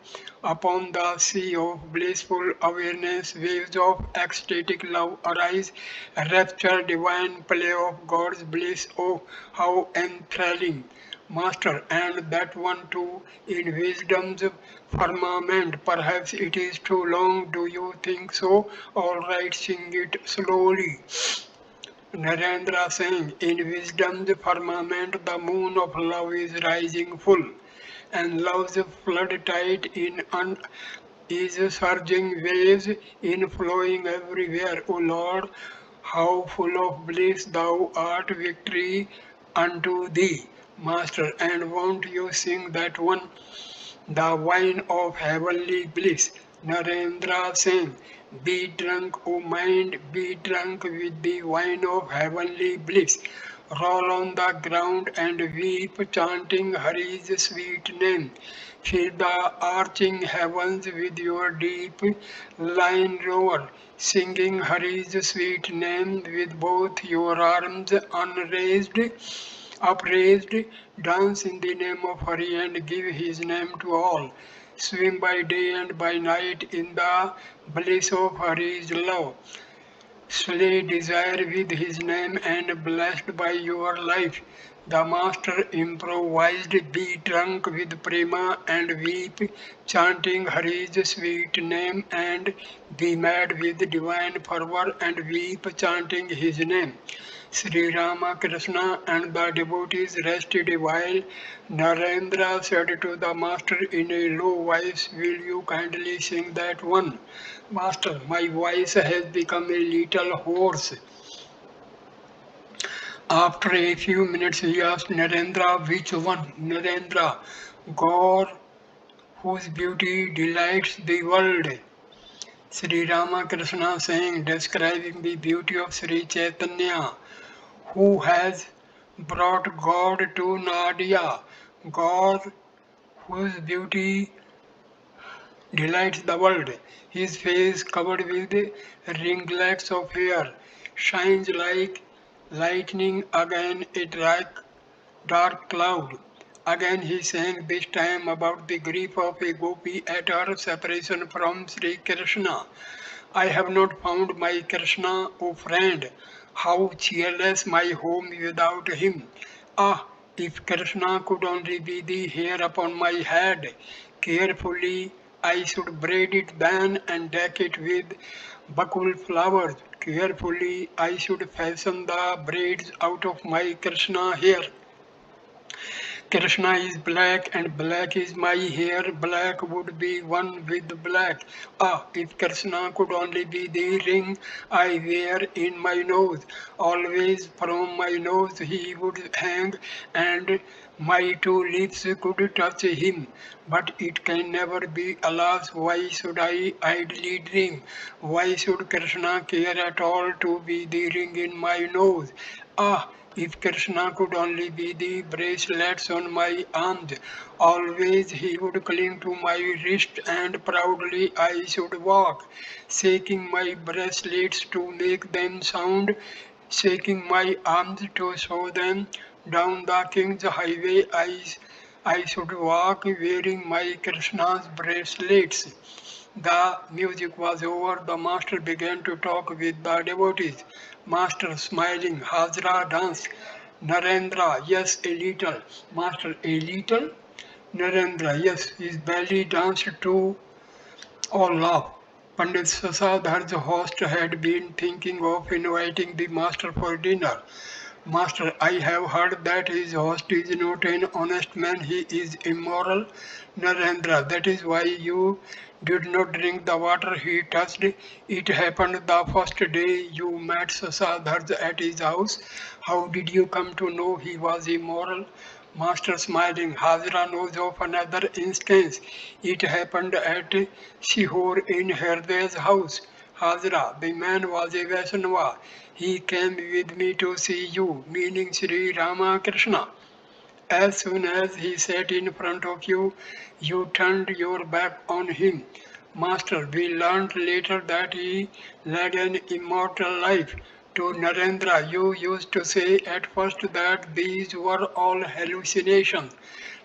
awareness, waves of ecstatic love arise, rapture, divine play of God's bliss. Oh, how enthralling! Master, and that one too in wisdom's firmament. Perhaps it is too long. Do you think so? All right, sing it slowly. Narendra sang, in wisdom's firmament the moon of love is rising full, and love's flood tide is surging waves in flowing everywhere. O Lord, how full of bliss thou art, victory unto thee, Master. And won't you sing that one? The wine of heavenly bliss. Narendra sang, be drunk, O mind, be drunk with the wine of heavenly bliss. Roll on the ground and weep, chanting Hari's sweet name. Fill the arching heavens with your deep line roar, singing Hari's sweet name with both your arms upraised, dance in the name of Hari and give his name to all. Swim by day and by night in the bliss of Hari's love. Slay desire with his name and blessed by your life. The master improvised, be drunk with prema and weep, chanting Hari's sweet name, and be mad with divine fervor and weep, chanting his name. Sri Ramakrishna and the devotees rested a while. Narendra said to the master in a low voice, will you kindly sing that one? Master, my voice has become a little hoarse. After a few minutes he asked Narendra, which one? Narendra, God whose beauty delights the world. Sri Ramakrishna saying, describing the beauty of Sri Chaitanya, who has brought God to Nadia, God whose beauty delights the world. His face covered with ringlets of hair shines like lightning. Again a dark cloud. Again he sang, this time about the grief of a gopi at her separation from Sri Krishna. I have not found my Krishna, O friend. How cheerless my home without him. Ah, if Krishna could only be the hair upon my head. Carefully I should braid it then and deck it with bakul flowers. Carefully I should fashion the braids out of my Krishna hair. Krishna is black and black is my hair, black would be one with black. Ah, if Krishna could only be the ring I wear in my nose, always from my nose he would hang and my two lips could touch him. But it can never be, alas, why should I idly dream? Why should Krishna care at all to be the ring in my nose? Ah, if Krishna could only be the bracelets on my arms, always he would cling to my wrist and proudly I should walk, shaking my bracelets to make them sound, shaking my arms to show them. Down the king's highway I should walk wearing my Krishna's bracelets. The music was over. The master began to talk with the devotees. Master smiling, Hajra dance. Narendra, yes, a little. Master, a little? Narendra, yes, his belly danced to all laugh. Pandit Sasadhar's host had been thinking of inviting the master for dinner. Master, I have heard that his host is not an honest man, he is immoral. Narendra, that is why you did not drink the water he touched. It happened the first day you met Sasadharj at his house. How did you come to know he was immoral? Master smiling, Hajra knows of another instance. It happened at Sihor in Hriday's house. Hajra, the man was a Vaishnava. He came with me to see you, meaning Sri Ramakrishna. As soon as he sat in front of you, you turned your back on him. Master, we learned later that he led an immortal life. To Narendra, you used to say at first that these were all hallucinations.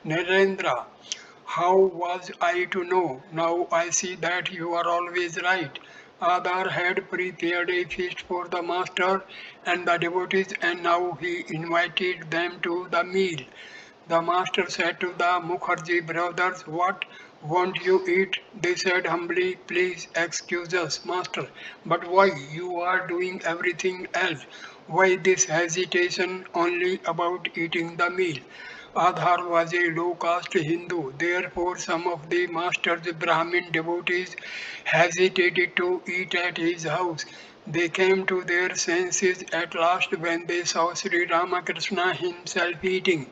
Narendra, how was I to know? Now I see that you are always right. Adar had prepared a feast for the master and the devotees, and now he invited them to the meal. The master said to the Mukherjee brothers, what won't you eat? They said humbly, please excuse us, master. But why? You are doing everything else. Why this hesitation only about eating the meal? Adhar was a low caste Hindu, therefore, some of the master's Brahmin devotees hesitated to eat at his house. They came to their senses at last when they saw Sri Ramakrishna himself eating.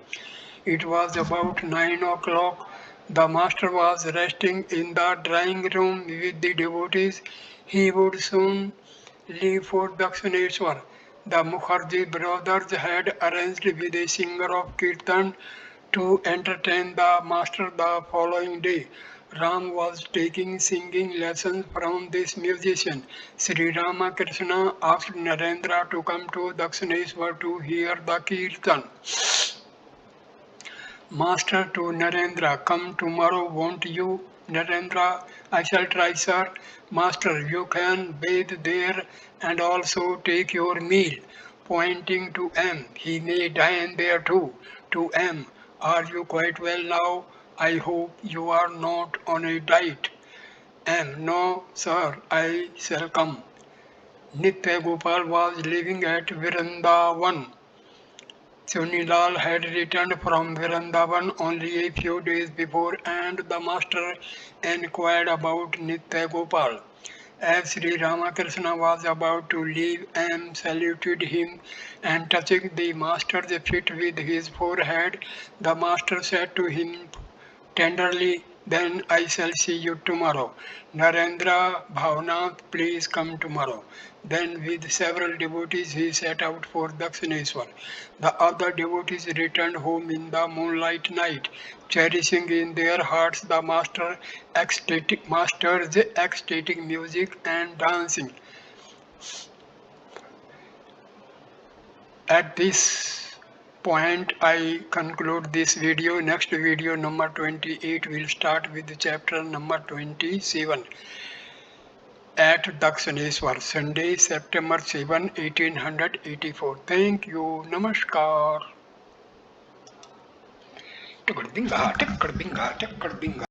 It was about 9 o'clock. The master was resting in the drawing room with the devotees. He would soon leave for Dakshineshwar. The Mukherjee brothers had arranged with a singer of Kirtan to entertain the master the following day. Ram was taking singing lessons from this musician. Sri Ramakrishna asked Narendra to come to Dakshineshwar to hear the Kirtan. Master to Narendra, come tomorrow, won't you? Narendra, I shall try, sir. Master, you can bathe there and also take your meal. Pointing to M, he may dine there too. To M, are you quite well now? I hope you are not on a diet. M, no, sir, I shall come. Nitya Gopal was living at Vrindavan. Sunilal had returned from Vrindavan only a few days before, and the master inquired about Nitya Gopal. As Sri Ramakrishna was about to leave, M saluted him and touching the master's feet with his forehead, the master said to him tenderly, then I shall see you tomorrow. Narendra Bhavnath, please come tomorrow. Then with several devotees he set out for Dakshineshwar. The other devotees returned home in the moonlight night, cherishing in their hearts the master's ecstatic music and dancing. At this point I conclude this video. Next video number 28 will start with chapter number 27 at Dakshineshwar, Sunday, September 7, 1884. Thank you. Namaskar.